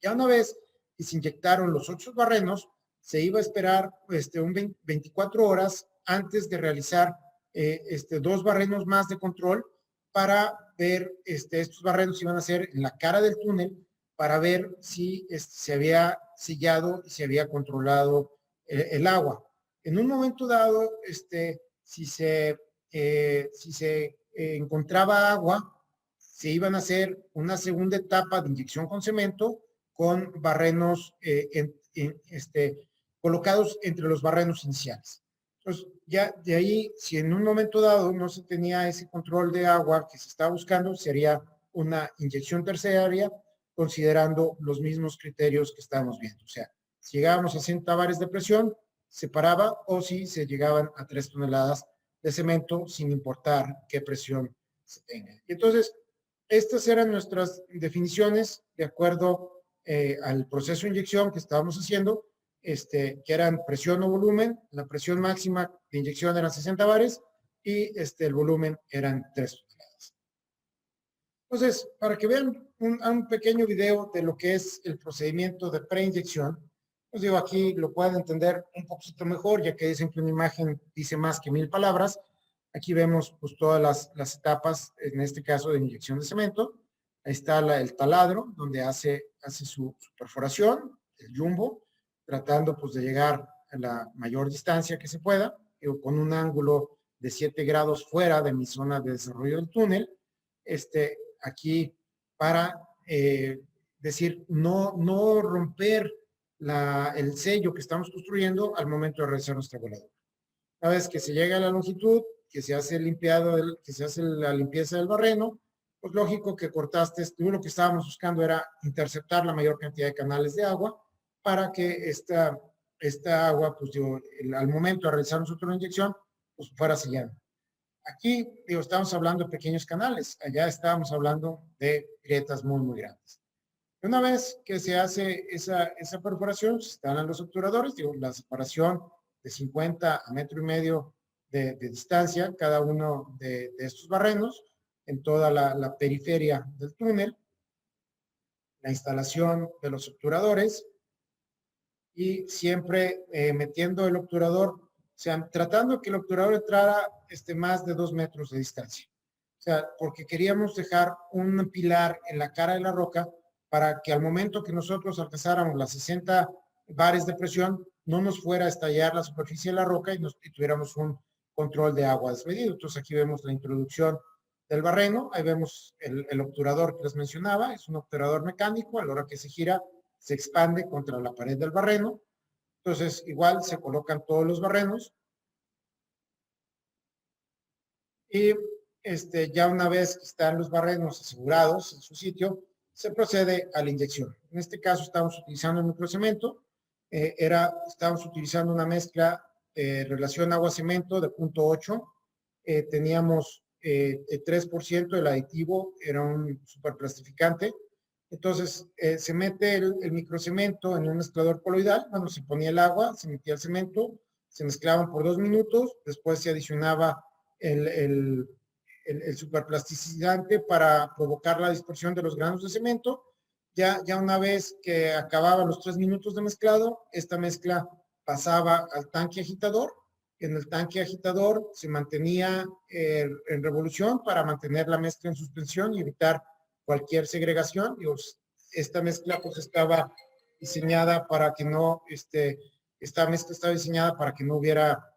S2: Ya una vez que se inyectaron los 8 barrenos, se iba a esperar 24 horas antes de realizar 2 barrenos más de control para ver, estos barrenos iban a ser en la cara del túnel para ver si se había sellado y se había controlado el agua. En un momento dado, si se encontraba agua, se iban a hacer una segunda etapa de inyección con cemento con barrenos colocados entre los barrenos iniciales. Entonces, ya de ahí, si en un momento dado no se tenía ese control de agua que se estaba buscando, sería una inyección terciaria considerando los mismos criterios que estábamos viendo. O sea, si llegábamos a 60 bares de presión, se paraba, o si se llegaban a 3 toneladas de cemento, sin importar qué presión se tenga. Y entonces, estas eran nuestras definiciones de acuerdo al proceso de inyección que estábamos haciendo, que eran presión o volumen. La presión máxima de inyección eran 60 bares y el volumen eran 3 toneladas. Entonces, para que vean un pequeño video de lo que es el procedimiento de preinyección, os digo, aquí lo pueden entender un poquito mejor, ya que dicen que una imagen dice más que 1000 palabras. Aquí vemos pues todas las etapas, en este caso de inyección de cemento. Ahí está el taladro, donde hace su perforación, el jumbo, tratando pues de llegar a la mayor distancia que se pueda, con un ángulo de 7 grados fuera de mi zona de desarrollo del túnel. Aquí para decir, no romper el sello que estamos construyendo al momento de realizar nuestra voladura. Una vez que se llega a la longitud, que se hace la limpieza del barreno, pues lógico que cortaste, lo que estábamos buscando era interceptar la mayor cantidad de canales de agua para que esta agua, pues al momento de realizar nosotros la inyección, pues fuera sellando. Aquí, estamos hablando de pequeños canales, allá estábamos hablando de grietas muy, muy grandes. Una vez que se hace esa perforación, se instalan los obturadores, la separación de 50 a 1,5 metros de distancia, cada uno de estos barrenos, en toda la periferia del túnel, la instalación de los obturadores, y siempre metiendo el obturador, o sea, tratando que el obturador entrara más de 2 metros de distancia. O sea, porque queríamos dejar un pilar en la cara de la roca para que al momento que nosotros alcanzáramos las 60 bares de presión, no nos fuera a estallar la superficie de la roca y tuviéramos un control de agua desmedido. Entonces aquí vemos la introducción del barreno, ahí vemos el obturador que les mencionaba, es un obturador mecánico, a la hora que se gira, se expande contra la pared del barreno. Entonces igual se colocan todos los barrenos y ya una vez que están los barrenos asegurados en su sitio, se procede a la inyección. En este caso estamos utilizando el microcemento, estábamos utilizando una mezcla relación agua-cemento de 0.8, teníamos 3% del aditivo, era un superplastificante. Entonces se mete el microcemento en un mezclador coloidal, bueno, se ponía el agua, se metía el cemento, se mezclaban por 2 minutos, después se adicionaba el superplasticizante para provocar la dispersión de los granos de cemento. Ya una vez que acababan los 3 minutos de mezclado, esta mezcla pasaba al tanque agitador. En el tanque agitador se mantenía en revolución para mantener la mezcla en suspensión y evitar cualquier segregación. Esta mezcla pues estaba diseñada para que no, esta mezcla estaba diseñada para que no hubiera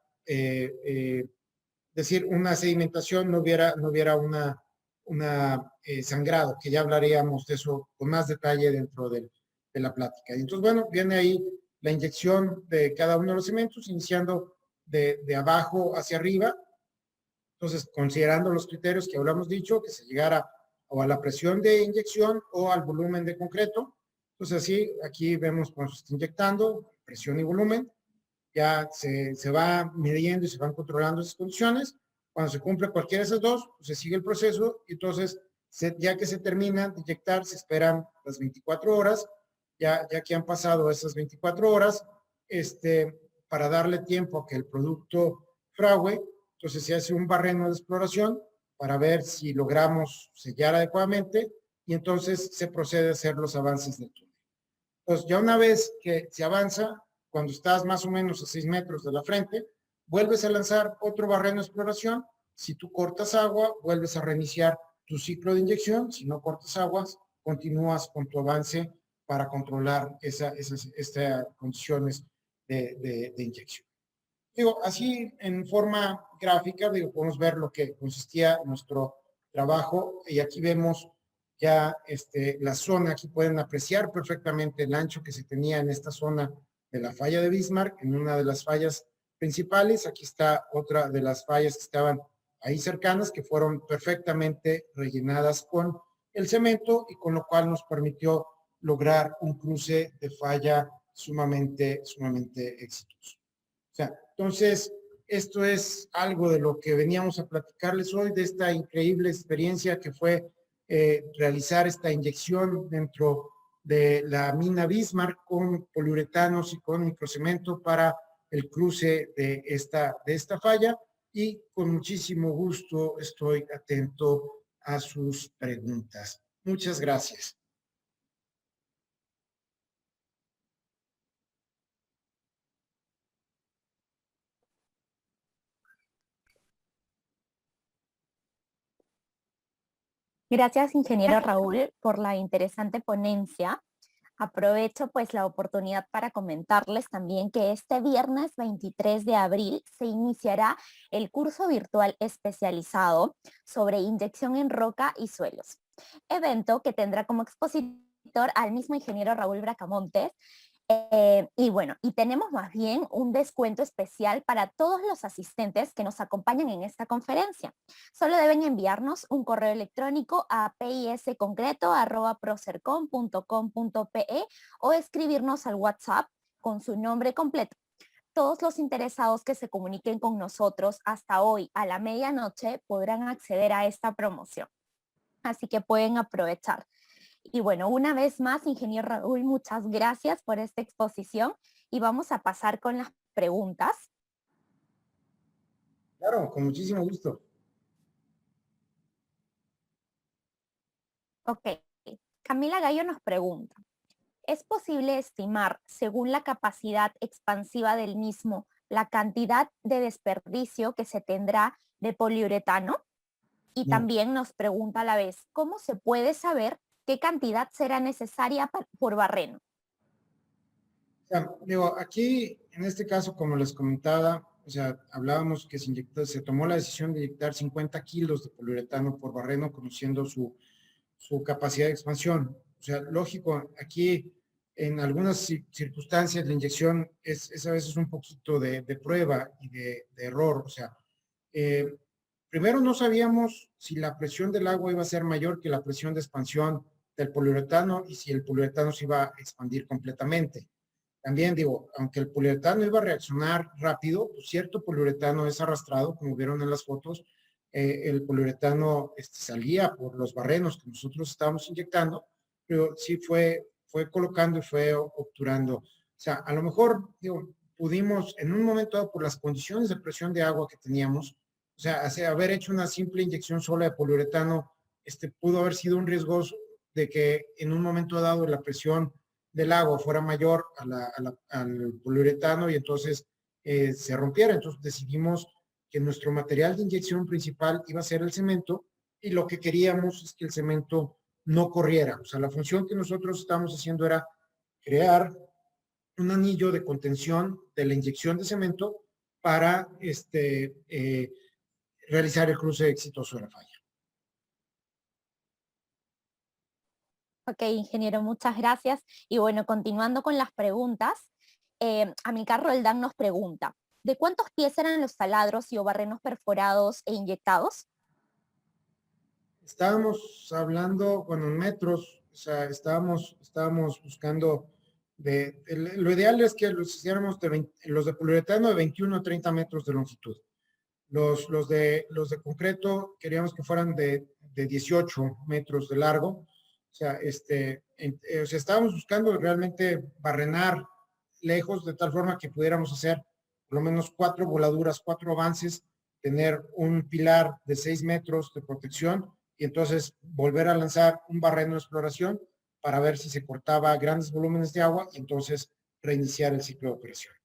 S2: decir, una sedimentación, no hubiera una sangrado, que ya hablaríamos de eso con más detalle dentro de la plática. Y entonces, bueno, viene ahí la inyección de cada uno de los cementos, iniciando de abajo hacia arriba. Entonces, considerando los criterios que hablamos dicho, que se llegara o a la presión de inyección o al volumen de concreto. Entonces, así, aquí vemos cuando se está inyectando, presión y volumen. Ya se va midiendo y se van controlando esas condiciones. Cuando se cumple cualquiera de esas dos, pues se sigue el proceso y entonces, ya que se termina de inyectar, se esperan las 24 horas. Ya que han pasado esas 24 horas, para darle tiempo a que el producto fragüe, Entonces se hace un barreno de exploración para ver si logramos sellar adecuadamente y entonces se procede a hacer los avances del túnel. Entonces ya una vez que se avanza, cuando estás más o menos a 6 metros de la frente, vuelves a lanzar otro barreno de exploración. Si tú cortas agua, vuelves a reiniciar tu ciclo de inyección. Si no cortas aguas, continúas con tu avance para controlar estas condiciones de inyección. Digo, así en forma gráfica, digo, podemos ver lo que consistía nuestro trabajo y aquí vemos ya la zona, aquí pueden apreciar perfectamente el ancho que se tenía en esta zona de la falla de Bismarck, en una de las fallas principales. Aquí está otra de las fallas que estaban ahí cercanas, que fueron perfectamente rellenadas con el cemento y con lo cual nos permitió lograr un cruce de falla sumamente exitoso. O sea, entonces, esto es algo de lo que veníamos a platicarles hoy, de esta increíble experiencia que fue realizar esta inyección dentro de la mina Bismarck con poliuretanos y con microcemento para el cruce de esta falla, y con muchísimo gusto estoy atento a sus preguntas. Muchas gracias.
S3: Gracias, ingeniero Raúl, por la interesante ponencia. Aprovecho pues la oportunidad para comentarles también que este viernes 23 de abril se iniciará el curso virtual especializado sobre inyección en roca y suelos, evento que tendrá como expositor al mismo ingeniero Raúl Bracamontes. Y bueno, y tenemos más bien un descuento especial para todos los asistentes que nos acompañan en esta conferencia. Solo deben enviarnos un correo electrónico a pisconcreto@procercon.com.pe o escribirnos al WhatsApp con su nombre completo. Todos los interesados que se comuniquen con nosotros hasta hoy a la medianoche podrán acceder a esta promoción. Así que pueden aprovechar. Y bueno, una vez más, ingeniero Raúl, muchas gracias por esta exposición y vamos a pasar con las preguntas.
S2: Claro, con muchísimo gusto.
S3: Ok, Camila Gallo nos pregunta, ¿es posible estimar, según la capacidad expansiva del mismo, la cantidad de desperdicio que se tendrá de poliuretano? Y
S2: No.
S3: también nos pregunta a la vez, ¿cómo se puede saber qué cantidad será necesaria por barreno?
S2: O sea, digo, aquí, en este caso, como les comentaba, o sea, hablábamos que se tomó la decisión de inyectar 50 kilos de poliuretano por barreno, conociendo su capacidad de expansión. O sea, lógico, aquí en algunas circunstancias la inyección es a veces un poquito de prueba y de error. O sea, eh, primero no sabíamos si la presión del agua iba a ser mayor que la presión de expansión del poliuretano y si el poliuretano se iba a expandir completamente. También digo, aunque el poliuretano iba a reaccionar rápido, pues cierto poliuretano es arrastrado, como vieron en las fotos, el poliuretano salía por los barrenos que nosotros estábamos inyectando, pero sí fue colocando y fue obturando. O sea, a lo mejor, digo, pudimos en un momento dado, por las condiciones de presión de agua que teníamos, o sea, haber hecho una simple inyección sola de poliuretano, pudo haber sido un riesgoso de que en un momento dado la presión del agua fuera mayor al poliuretano y entonces se rompiera. Entonces decidimos que nuestro material de inyección principal iba a ser el cemento y lo que queríamos es que el cemento no corriera. O sea, la función que nosotros estábamos haciendo era crear un anillo de contención de la inyección de cemento para realizar el cruce exitoso de la falla.
S3: Ok, ingeniero, muchas gracias. Y bueno, continuando con las preguntas, Amilcar Roldán nos pregunta, ¿de cuántos pies eran los taladros y o barrenos perforados e inyectados?
S2: Estábamos hablando, bueno, en metros, o sea, estábamos buscando lo ideal es que los hiciéramos los de poliuretano de 21 a 30 metros de longitud. Los de concreto queríamos que fueran de 18 metros de largo. O sea, o sea, estábamos buscando realmente barrenar lejos de tal forma que pudiéramos hacer por lo menos 4 voladuras, 4 avances tener un pilar de 6 metros de protección y entonces volver a lanzar un barreno de exploración para ver si se cortaba grandes volúmenes de agua y entonces reiniciar el ciclo de operación.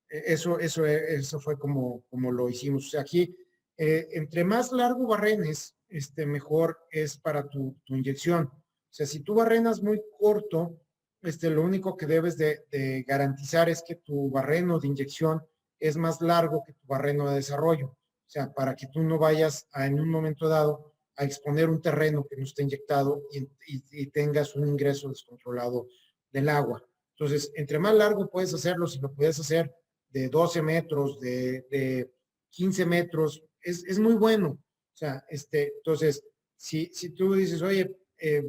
S2: Eso fue como lo hicimos. O sea, aquí, entre más largo barrenes, mejor es para tu inyección. O sea, si tú barrenas muy corto, lo único que debes de garantizar es que tu barreno de inyección es más largo que tu barreno de desarrollo. O sea, para que tú no vayas en un momento dado a exponer un terreno que no esté inyectado y tengas un ingreso descontrolado del agua. Entonces, entre más largo puedes hacerlo, si lo puedes hacer de 12 metros, de 15 metros, es muy bueno. O sea, entonces, si tú dices, oye,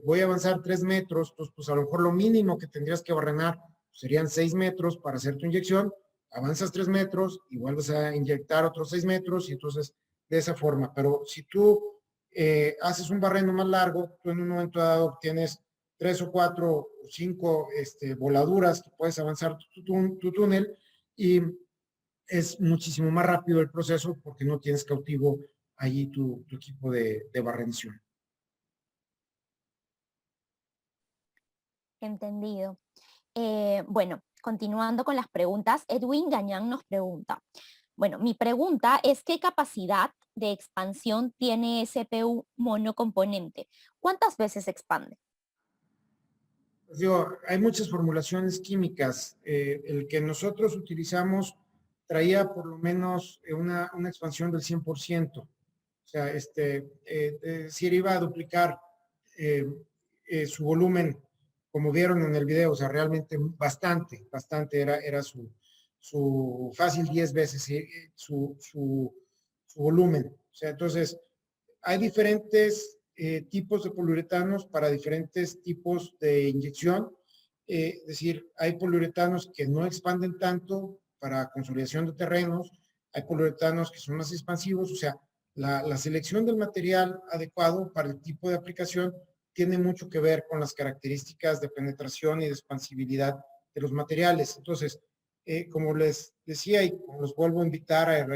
S2: voy a avanzar 3 metros, pues a lo mejor lo mínimo que tendrías que barrenar serían 6 metros para hacer tu inyección, avanzas 3 metros y vuelves a inyectar otros 6 metros y entonces de esa forma. Pero si tú haces un barreno más largo, tú en un momento dado obtienes 3 o 4 o 5 voladuras que puedes avanzar tu túnel y es muchísimo más rápido el proceso porque no tienes cautivo allí tu equipo de barrención.
S3: Entendido. Bueno, continuando con las preguntas, Edwin Gañán nos pregunta, bueno, mi pregunta es ¿qué capacidad de expansión tiene CPU monocomponente? ¿Cuántas veces expande?
S2: Pues digo, hay muchas formulaciones químicas. El que nosotros utilizamos traía por lo menos una expansión del 100%. O sea, si iba a duplicar su volumen, como vieron en el video, o sea, realmente bastante era su fácil 10 veces su volumen. O sea, entonces, hay diferentes tipos de poliuretanos para diferentes tipos de inyección. Es decir, hay poliuretanos que no expanden tanto para consolidación de terrenos, hay poliuretanos que son más expansivos, o sea, la selección del material adecuado para el tipo de aplicación tiene mucho que ver con las características de penetración y de expansibilidad de los materiales. Entonces, como les decía y los vuelvo a invitar,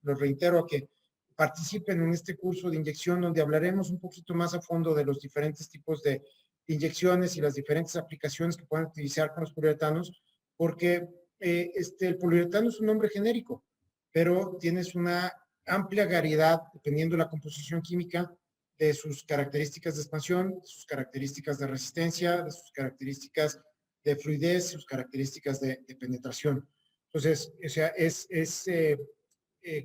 S2: los reitero a que participen en este curso de inyección donde hablaremos un poquito más a fondo de los diferentes tipos de inyecciones y las diferentes aplicaciones que pueden utilizar con los poliuretanos, porque el poliuretano es un nombre genérico, pero tienes una amplia variedad, dependiendo de la composición química, de sus características de expansión, de sus características de resistencia, de sus características de fluidez, sus características de penetración. Entonces, o sea,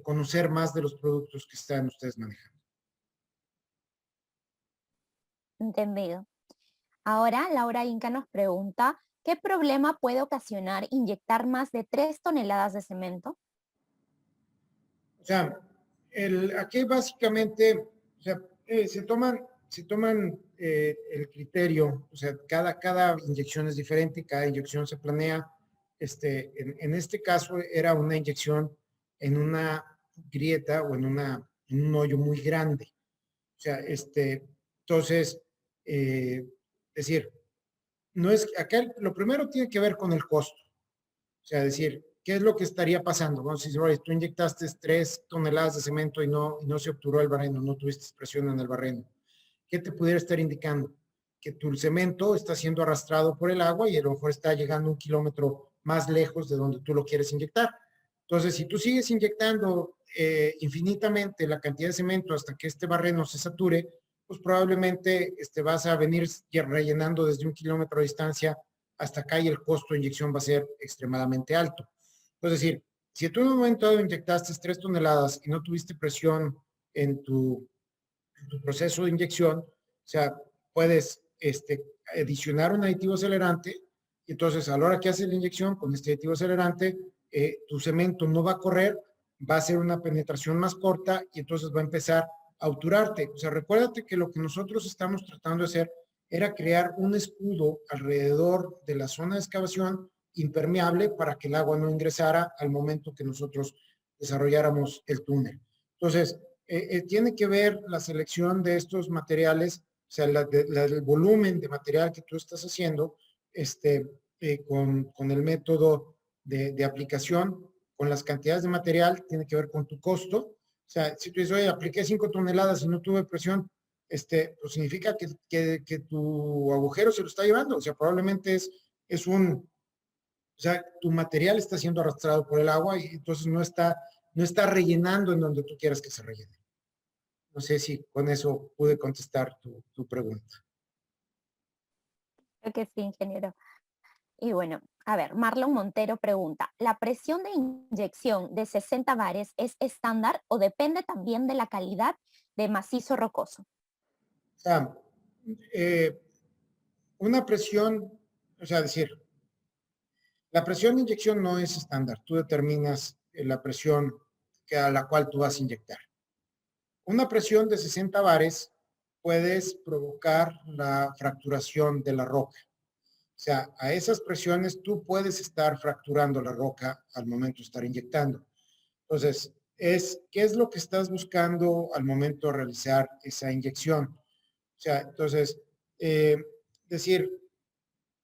S2: conocer más de los productos que están ustedes manejando.
S3: Entendido. Ahora, Laura Inca nos pregunta, ¿qué problema puede ocasionar inyectar más de 3 toneladas de cemento?
S2: O sea, aquí básicamente, o sea, se toman el criterio, o sea, cada inyección es diferente, cada inyección se planea. En este caso era una inyección en una grieta o en un hoyo muy grande. O sea, entonces, es decir, no es, acá lo primero tiene que ver con el costo. O sea, decir, ¿qué es lo que estaría pasando? Vamos a decir, oye, tú inyectaste 3 toneladas de cemento y no se obturó el barreno, no tuviste presión en el barreno. ¿Qué te pudiera estar indicando? Que tu cemento está siendo arrastrado por el agua y a lo mejor está llegando 1 kilómetro más lejos de donde tú lo quieres inyectar. Entonces, si tú sigues inyectando infinitamente la cantidad de cemento hasta que este barreno se sature, pues probablemente vas a venir rellenando desde 1 kilómetro de distancia hasta acá y el costo de inyección va a ser extremadamente alto. Es decir, si tú en un momento dado inyectaste 3 toneladas y no tuviste presión en tu proceso de inyección, o sea, puedes adicionar un aditivo acelerante y entonces a la hora que haces la inyección con este aditivo acelerante, tu cemento no va a correr, va a ser una penetración más corta y entonces va a empezar a obturarte. O sea, recuérdate que lo que nosotros estamos tratando de hacer era crear un escudo alrededor de la zona de excavación impermeable para que el agua no ingresara al momento que nosotros desarrolláramos el túnel. Entonces, tiene que ver la selección de estos materiales, o sea, el volumen de material que tú estás haciendo con el método de aplicación, con las cantidades de material, tiene que ver con tu costo O sea, si tú dices, oye, apliqué 5 toneladas y no tuve presión, pues significa que tu agujero se lo está llevando. O sea, probablemente o sea, tu material está siendo arrastrado por el agua y entonces no está rellenando en donde tú quieras que se rellene. No sé si con eso pude contestar tu pregunta.
S3: Creo que sí, ingeniero. Y bueno, a ver, Marlon Montero pregunta, ¿la presión de inyección de 60 bares es estándar o depende también de la calidad de macizo rocoso?
S2: O sea, eh, una presión, o sea, decir, la presión de inyección no es estándar. Tú determinas la presión a la cual tú vas a inyectar. Una presión de 60 bares puedes provocar la fracturación de la roca. O sea, a esas presiones tú puedes estar fracturando la roca al momento de estar inyectando. Entonces, ¿qué es lo que estás buscando al momento de realizar esa inyección? O sea, entonces, decir,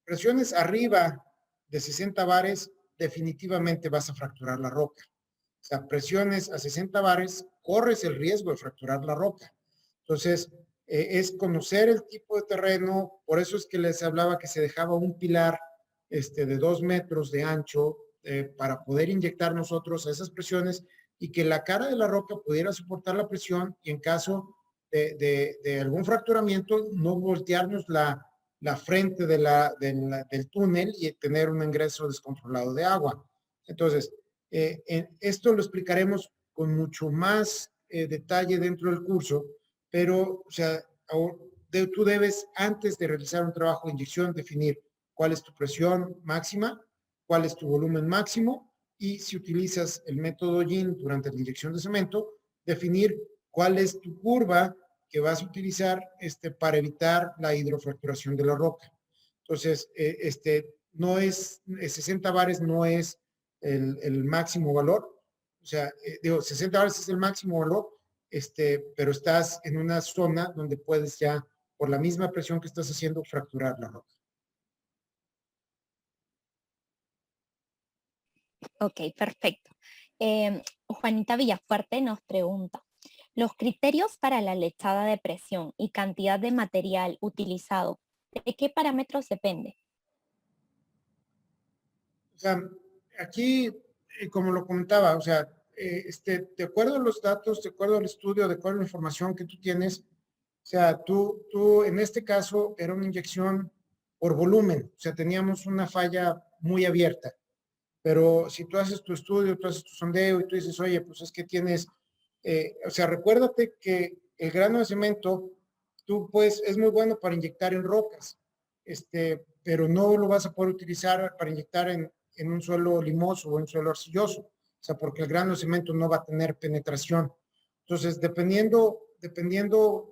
S2: presiones arriba de 60 bares, definitivamente vas a fracturar la roca. O sea, presiones a 60 bares, corres el riesgo de fracturar la roca. Entonces, es conocer el tipo de terreno, por eso es que les hablaba que se dejaba un pilar de 2 metros de ancho para poder inyectar nosotros a esas presiones y que la cara de la roca pudiera soportar la presión y en caso de algún fracturamiento, no voltearnos la frente del túnel y tener un ingreso descontrolado de agua. Entonces, esto lo explicaremos con mucho más detalle dentro del curso, pero, o sea, tú debes, antes de realizar un trabajo de inyección, definir cuál es tu presión máxima, cuál es tu volumen máximo, y si utilizas el método YIN durante la inyección de cemento, definir cuál es tu curva que vas a utilizar para evitar la hidrofracturación de la roca. Entonces, no es, 60 bares no es el máximo valor, o sea, digo, 60 bares es el máximo valor, pero estás en una zona donde puedes ya, por la misma presión que estás haciendo, fracturar la roca.
S3: Ok, perfecto. Juanita Villafuerte nos pregunta, ¿los criterios para la lechada de presión y cantidad de material utilizado, de qué parámetros depende?
S2: O sea, aquí, como lo comentaba, o sea, de acuerdo a los datos, de acuerdo al estudio, de acuerdo a la información que tú tienes, o sea, tú en este caso era una inyección por volumen, o sea, teníamos una falla muy abierta. Pero si tú haces tu estudio, tú haces tu sondeo y tú dices, oye, pues es que tienes, o sea, recuérdate que el grano de cemento, tú pues es muy bueno para inyectar en rocas, pero no lo vas a poder utilizar para inyectar en un suelo limoso o en un suelo arcilloso, o sea, porque el grano de cemento no va a tener penetración. Entonces, dependiendo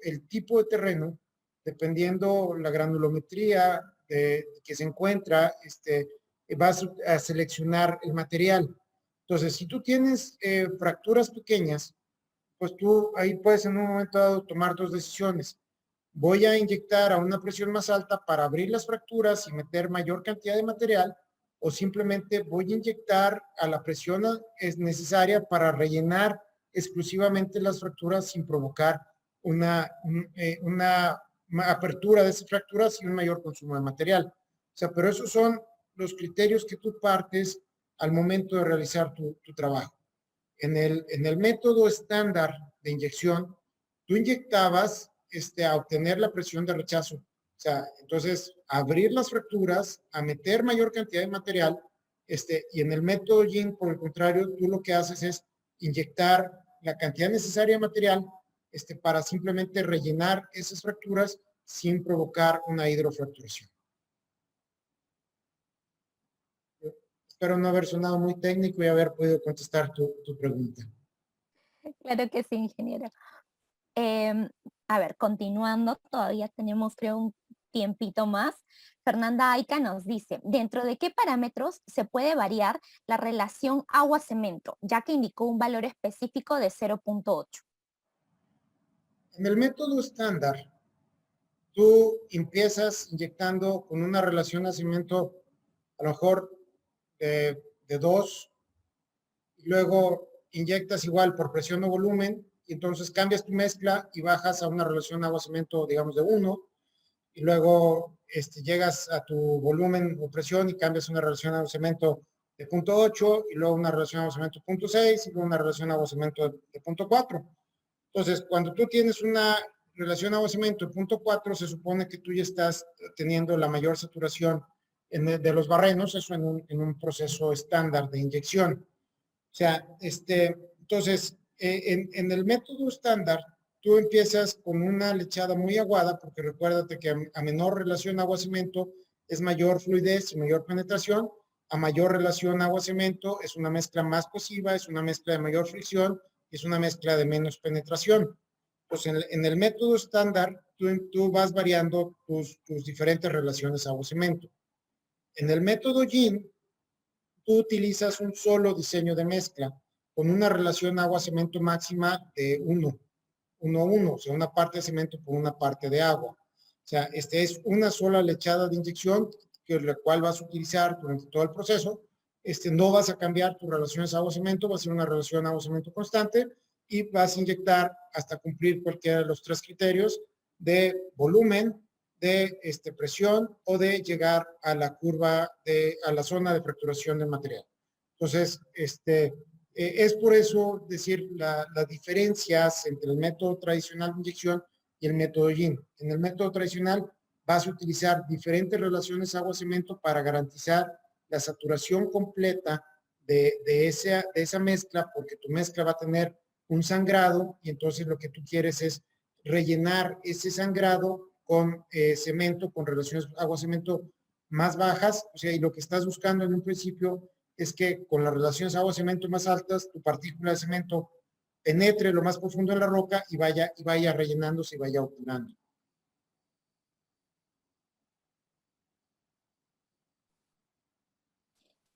S2: el tipo de terreno, dependiendo la granulometría que se encuentra, vas a seleccionar el material. Entonces, si tú tienes fracturas pequeñas, pues tú ahí puedes en un momento dado tomar dos decisiones. Voy a inyectar a una presión más alta para abrir las fracturas y meter mayor cantidad de material, o simplemente voy a inyectar a la presión es necesaria para rellenar exclusivamente las fracturas sin provocar una apertura de esas fracturas y un mayor consumo de material. O sea, pero esos son los criterios que tú partes al momento de realizar tu trabajo. En el método estándar de inyección, tú inyectabas a obtener la presión de rechazo. O sea, entonces, abrir las fracturas, a meter mayor cantidad de material, y en el método YIN, por el contrario, tú lo que haces es inyectar la cantidad necesaria de material para simplemente rellenar esas fracturas sin provocar una hidrofracturación. Espero no haber sonado muy técnico y haber podido contestar tu pregunta.
S3: Claro que sí, ingeniero. Em, a ver, continuando, todavía tenemos creo un tiempito más. Fernanda Aica nos dice, ¿dentro de qué parámetros se puede variar la relación agua-cemento, ya que indicó un valor específico de 0.8?
S2: En el método estándar, tú empiezas inyectando con una relación a cemento a lo mejor de 2, y luego inyectas igual por presión o volumen, y entonces cambias tu mezcla y bajas a una relación agua-cemento, digamos, de 1, y luego llegas a tu volumen o presión y cambias una relación agua-cemento de 0.8, y luego una relación agua-cemento de 0.6, y luego una relación agua-cemento de 0.4. Entonces, cuando tú tienes una relación agua-cemento de 0.4, se supone que tú ya estás teniendo la mayor saturación de los barrenos, eso en un proceso estándar de inyección. O sea, entonces, en el método estándar, tú empiezas con una lechada muy aguada, porque recuérdate que a menor relación agua-cemento es mayor fluidez y mayor penetración. A mayor relación agua-cemento es una mezcla más cosiva, es una mezcla de mayor fricción, es una mezcla de menos penetración. Pues en el método estándar, tú vas variando tus diferentes relaciones agua-cemento. En el método GIN, tú utilizas un solo diseño de mezcla con una relación agua-cemento máxima de 1, 1, 1, o sea, una parte de cemento por una parte de agua. O sea, es una sola lechada de inyección, que la cual vas a utilizar durante todo el proceso. No vas a cambiar tus relaciones agua-cemento, va a ser una relación agua-cemento constante, y vas a inyectar hasta cumplir cualquiera de los 3 criterios de volumen, de presión o de llegar a la curva, a la zona de fracturación del material. Entonces, es por eso decir las diferencias entre el método tradicional de inyección y el método GIN. En el método tradicional vas a utilizar diferentes relaciones agua-cemento para garantizar la saturación completa de esa mezcla, porque tu mezcla va a tener un sangrado, y entonces lo que tú quieres es rellenar ese sangrado con cemento, con relaciones agua-cemento más bajas. O sea, y lo que estás buscando en un principio es que con las relaciones agua-cemento más altas, tu partícula de cemento penetre lo más profundo en la roca y vaya rellenándose y vaya obturando.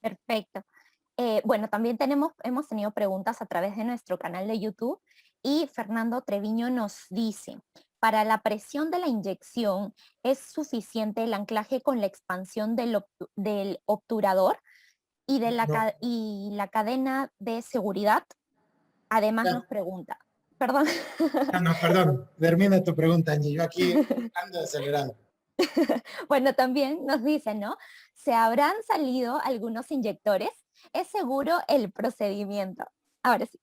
S3: Perfecto. Bueno, también hemos tenido preguntas a través de nuestro canal de YouTube, y Fernando Treviño nos dice: para la presión de la inyección, ¿es suficiente el anclaje con la expansión del obturador y
S2: No,
S3: y la cadena de seguridad? Además
S2: ya,
S3: nos pregunta, perdón.
S2: no, perdón, termina tu pregunta, Angie. Yo aquí ando acelerado.
S3: Bueno, también nos dicen, ¿no? ¿Se habrán salido algunos inyectores? ¿Es seguro el procedimiento? Ahora sí.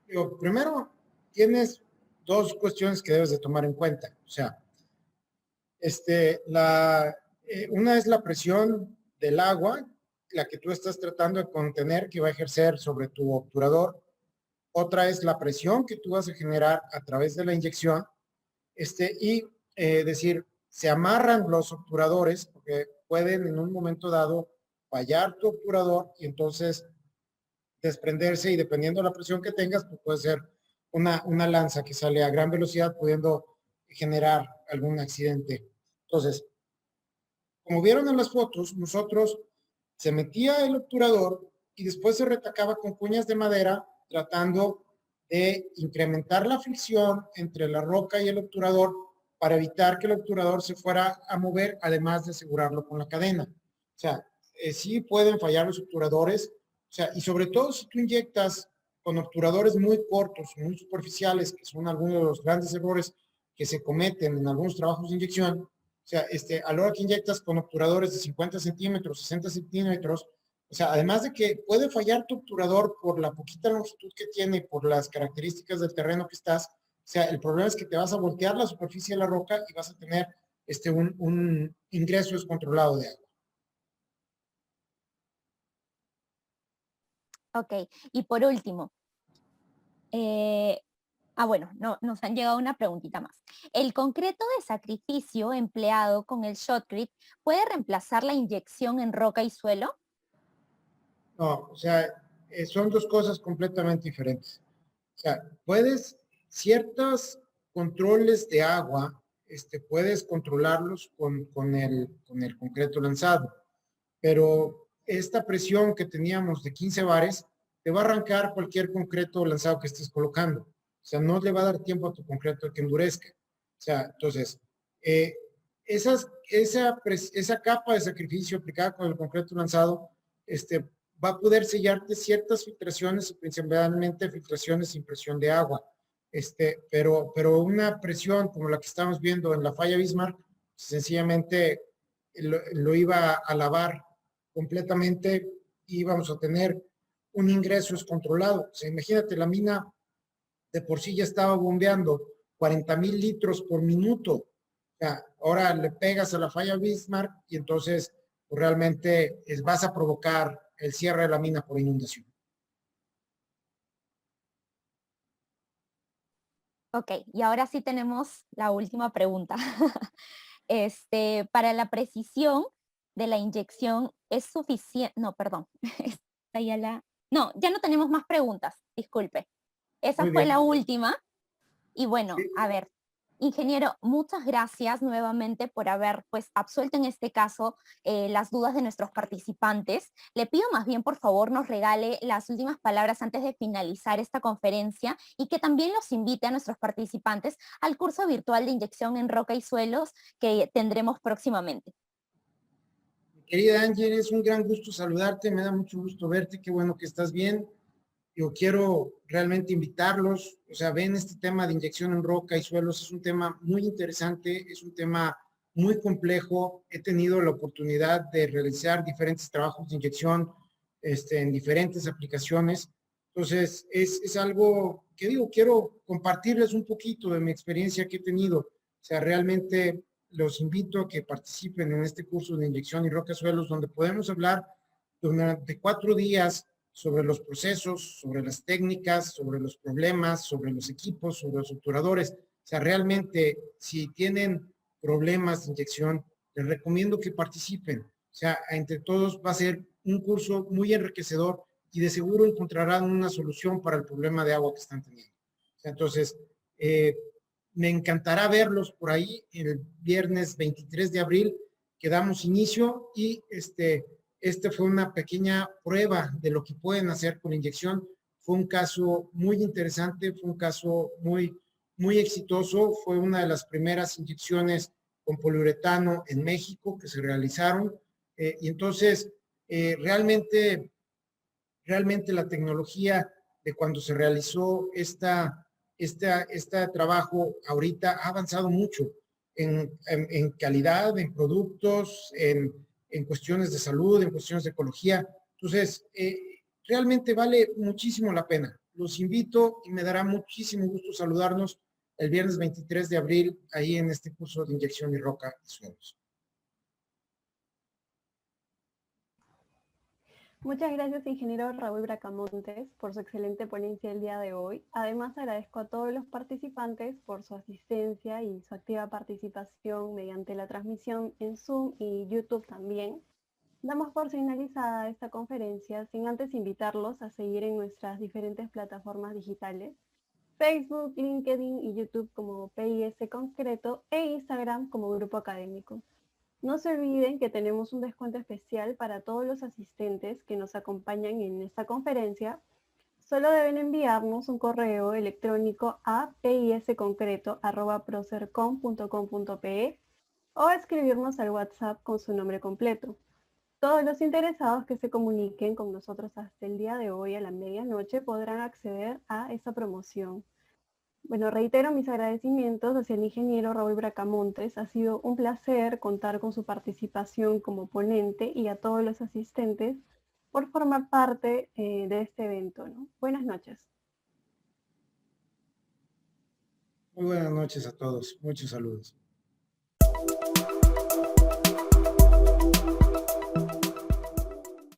S2: Digo, primero, tienes 2 cuestiones que debes de tomar en cuenta. O sea, una es la presión del agua, la que tú estás tratando de contener, que va a ejercer sobre tu obturador. Otra es la presión que tú vas a generar a través de la inyección. Decir, se amarran los obturadores, porque pueden en un momento dado fallar tu obturador y entonces desprenderse, y dependiendo de la presión que tengas, pues puede ser una lanza que sale a gran velocidad, pudiendo generar algún accidente. Entonces, como vieron en las fotos, nosotros se metía el obturador y después se retacaba con cuñas de madera, tratando de incrementar la fricción entre la roca y el obturador para evitar que el obturador se fuera a mover, además de asegurarlo con la cadena. O sea, sí pueden fallar los obturadores, o sea, y sobre todo si tú inyectas con obturadores muy cortos, muy superficiales, que son algunos de los grandes errores que se cometen en algunos trabajos de inyección. O sea, a la hora que inyectas con obturadores de 50 centímetros, 60 centímetros, o sea, además de que puede fallar tu obturador por la poquita longitud que tiene y por las características del terreno que estás, o sea, el problema es que te vas a voltear la superficie de la roca y vas a tener un ingreso descontrolado de agua.
S3: Ok, y por último, bueno, no, nos han llegado una preguntita más. ¿El concreto de sacrificio empleado con el shotcrete puede reemplazar la inyección en roca y suelo?
S2: No, o sea, son 2 cosas completamente diferentes. O sea, ciertos controles de agua, puedes controlarlos con el concreto lanzado, pero esta presión que teníamos de 15 bares te va a arrancar cualquier concreto lanzado que estés colocando. O sea, no le va a dar tiempo a tu concreto que endurezca. O sea, entonces, eh, esa capa de sacrificio aplicada con el concreto lanzado, va a poder sellarte ciertas filtraciones, principalmente filtraciones sin presión de agua. Pero una presión como la que estamos viendo en la falla Bismarck, sencillamente lo iba a lavar completamente y íbamos a tener un ingreso descontrolado. O sea, imagínate, la mina de por sí ya estaba bombeando 40,000 litros por minuto. O sea, ahora le pegas a la falla Bismarck y entonces pues, realmente vas a provocar el cierre de la mina por inundación.
S3: Ok, y ahora sí tenemos la última pregunta. Para la precisión de la inyección es suficiente, no, perdón, no, ya no tenemos más preguntas, disculpe. Esa
S2: Muy
S3: fue
S2: bien.
S3: la última. Y bueno,
S2: Sí.
S3: a ver, ingeniero, muchas gracias nuevamente por haber pues absuelto en este caso las dudas de nuestros participantes. Le pido más bien, por favor, nos regale las últimas palabras antes de finalizar esta conferencia y que también los invite a nuestros participantes al curso virtual de inyección en roca y suelos que tendremos próximamente.
S2: Querida Ángel, es un gran gusto saludarte, me da mucho gusto verte, qué bueno que estás bien. Yo quiero realmente invitarlos, o sea, ven este tema de inyección en roca y suelos, es un tema muy interesante, es un tema muy complejo. He tenido la oportunidad de realizar diferentes trabajos de inyección en diferentes aplicaciones. Entonces, es algo que digo, quiero compartirles un poquito de mi experiencia que he tenido. O sea, realmente los invito a que participen en este curso de inyección y roca suelos, donde podemos hablar durante 4 días sobre los procesos, sobre las técnicas, sobre los problemas, sobre los equipos, sobre los obturadores. O sea, realmente, si tienen problemas de inyección, les recomiendo que participen. O sea, entre todos va a ser un curso muy enriquecedor y de seguro encontrarán una solución para el problema de agua que están teniendo. O sea, entonces, me encantará verlos por ahí el viernes 23 de abril, que damos inicio y fue una pequeña prueba de lo que pueden hacer con la inyección. Fue un caso muy interesante, fue un caso muy exitoso. Fue una de las primeras inyecciones con poliuretano en México que se realizaron. Y entonces, realmente la tecnología de cuando se realizó este trabajo ahorita ha avanzado mucho en calidad, en productos, en cuestiones de salud, en cuestiones de ecología. Entonces, realmente vale muchísimo la pena. Los invito y me dará muchísimo gusto saludarnos el viernes 23 de abril ahí en este curso de inyección y roca y suelos.
S4: Muchas gracias, ingeniero Raúl Bracamontes, por su excelente ponencia el día de hoy. Además, agradezco a todos los participantes por su asistencia y su activa participación mediante la transmisión en Zoom y YouTube también. Damos por finalizada esta conferencia sin antes invitarlos a seguir en nuestras diferentes plataformas digitales, Facebook, LinkedIn y YouTube como PIS Concreto e Instagram como Grupo Académico. No se olviden que tenemos un descuento especial para todos los asistentes que nos acompañan en esta conferencia. Solo deben enviarnos un correo electrónico a pisconcreto@procercom.com.pe o escribirnos al WhatsApp con su nombre completo. Todos los interesados que se comuniquen con nosotros hasta el día de hoy a la medianoche podrán acceder a esta promoción. Bueno, reitero mis agradecimientos hacia el ingeniero Raúl Bracamontes. Ha sido un placer contar con su participación como ponente y a todos los asistentes por formar parte de este evento, ¿no? Buenas noches.
S2: Muy buenas noches a todos. Muchos saludos.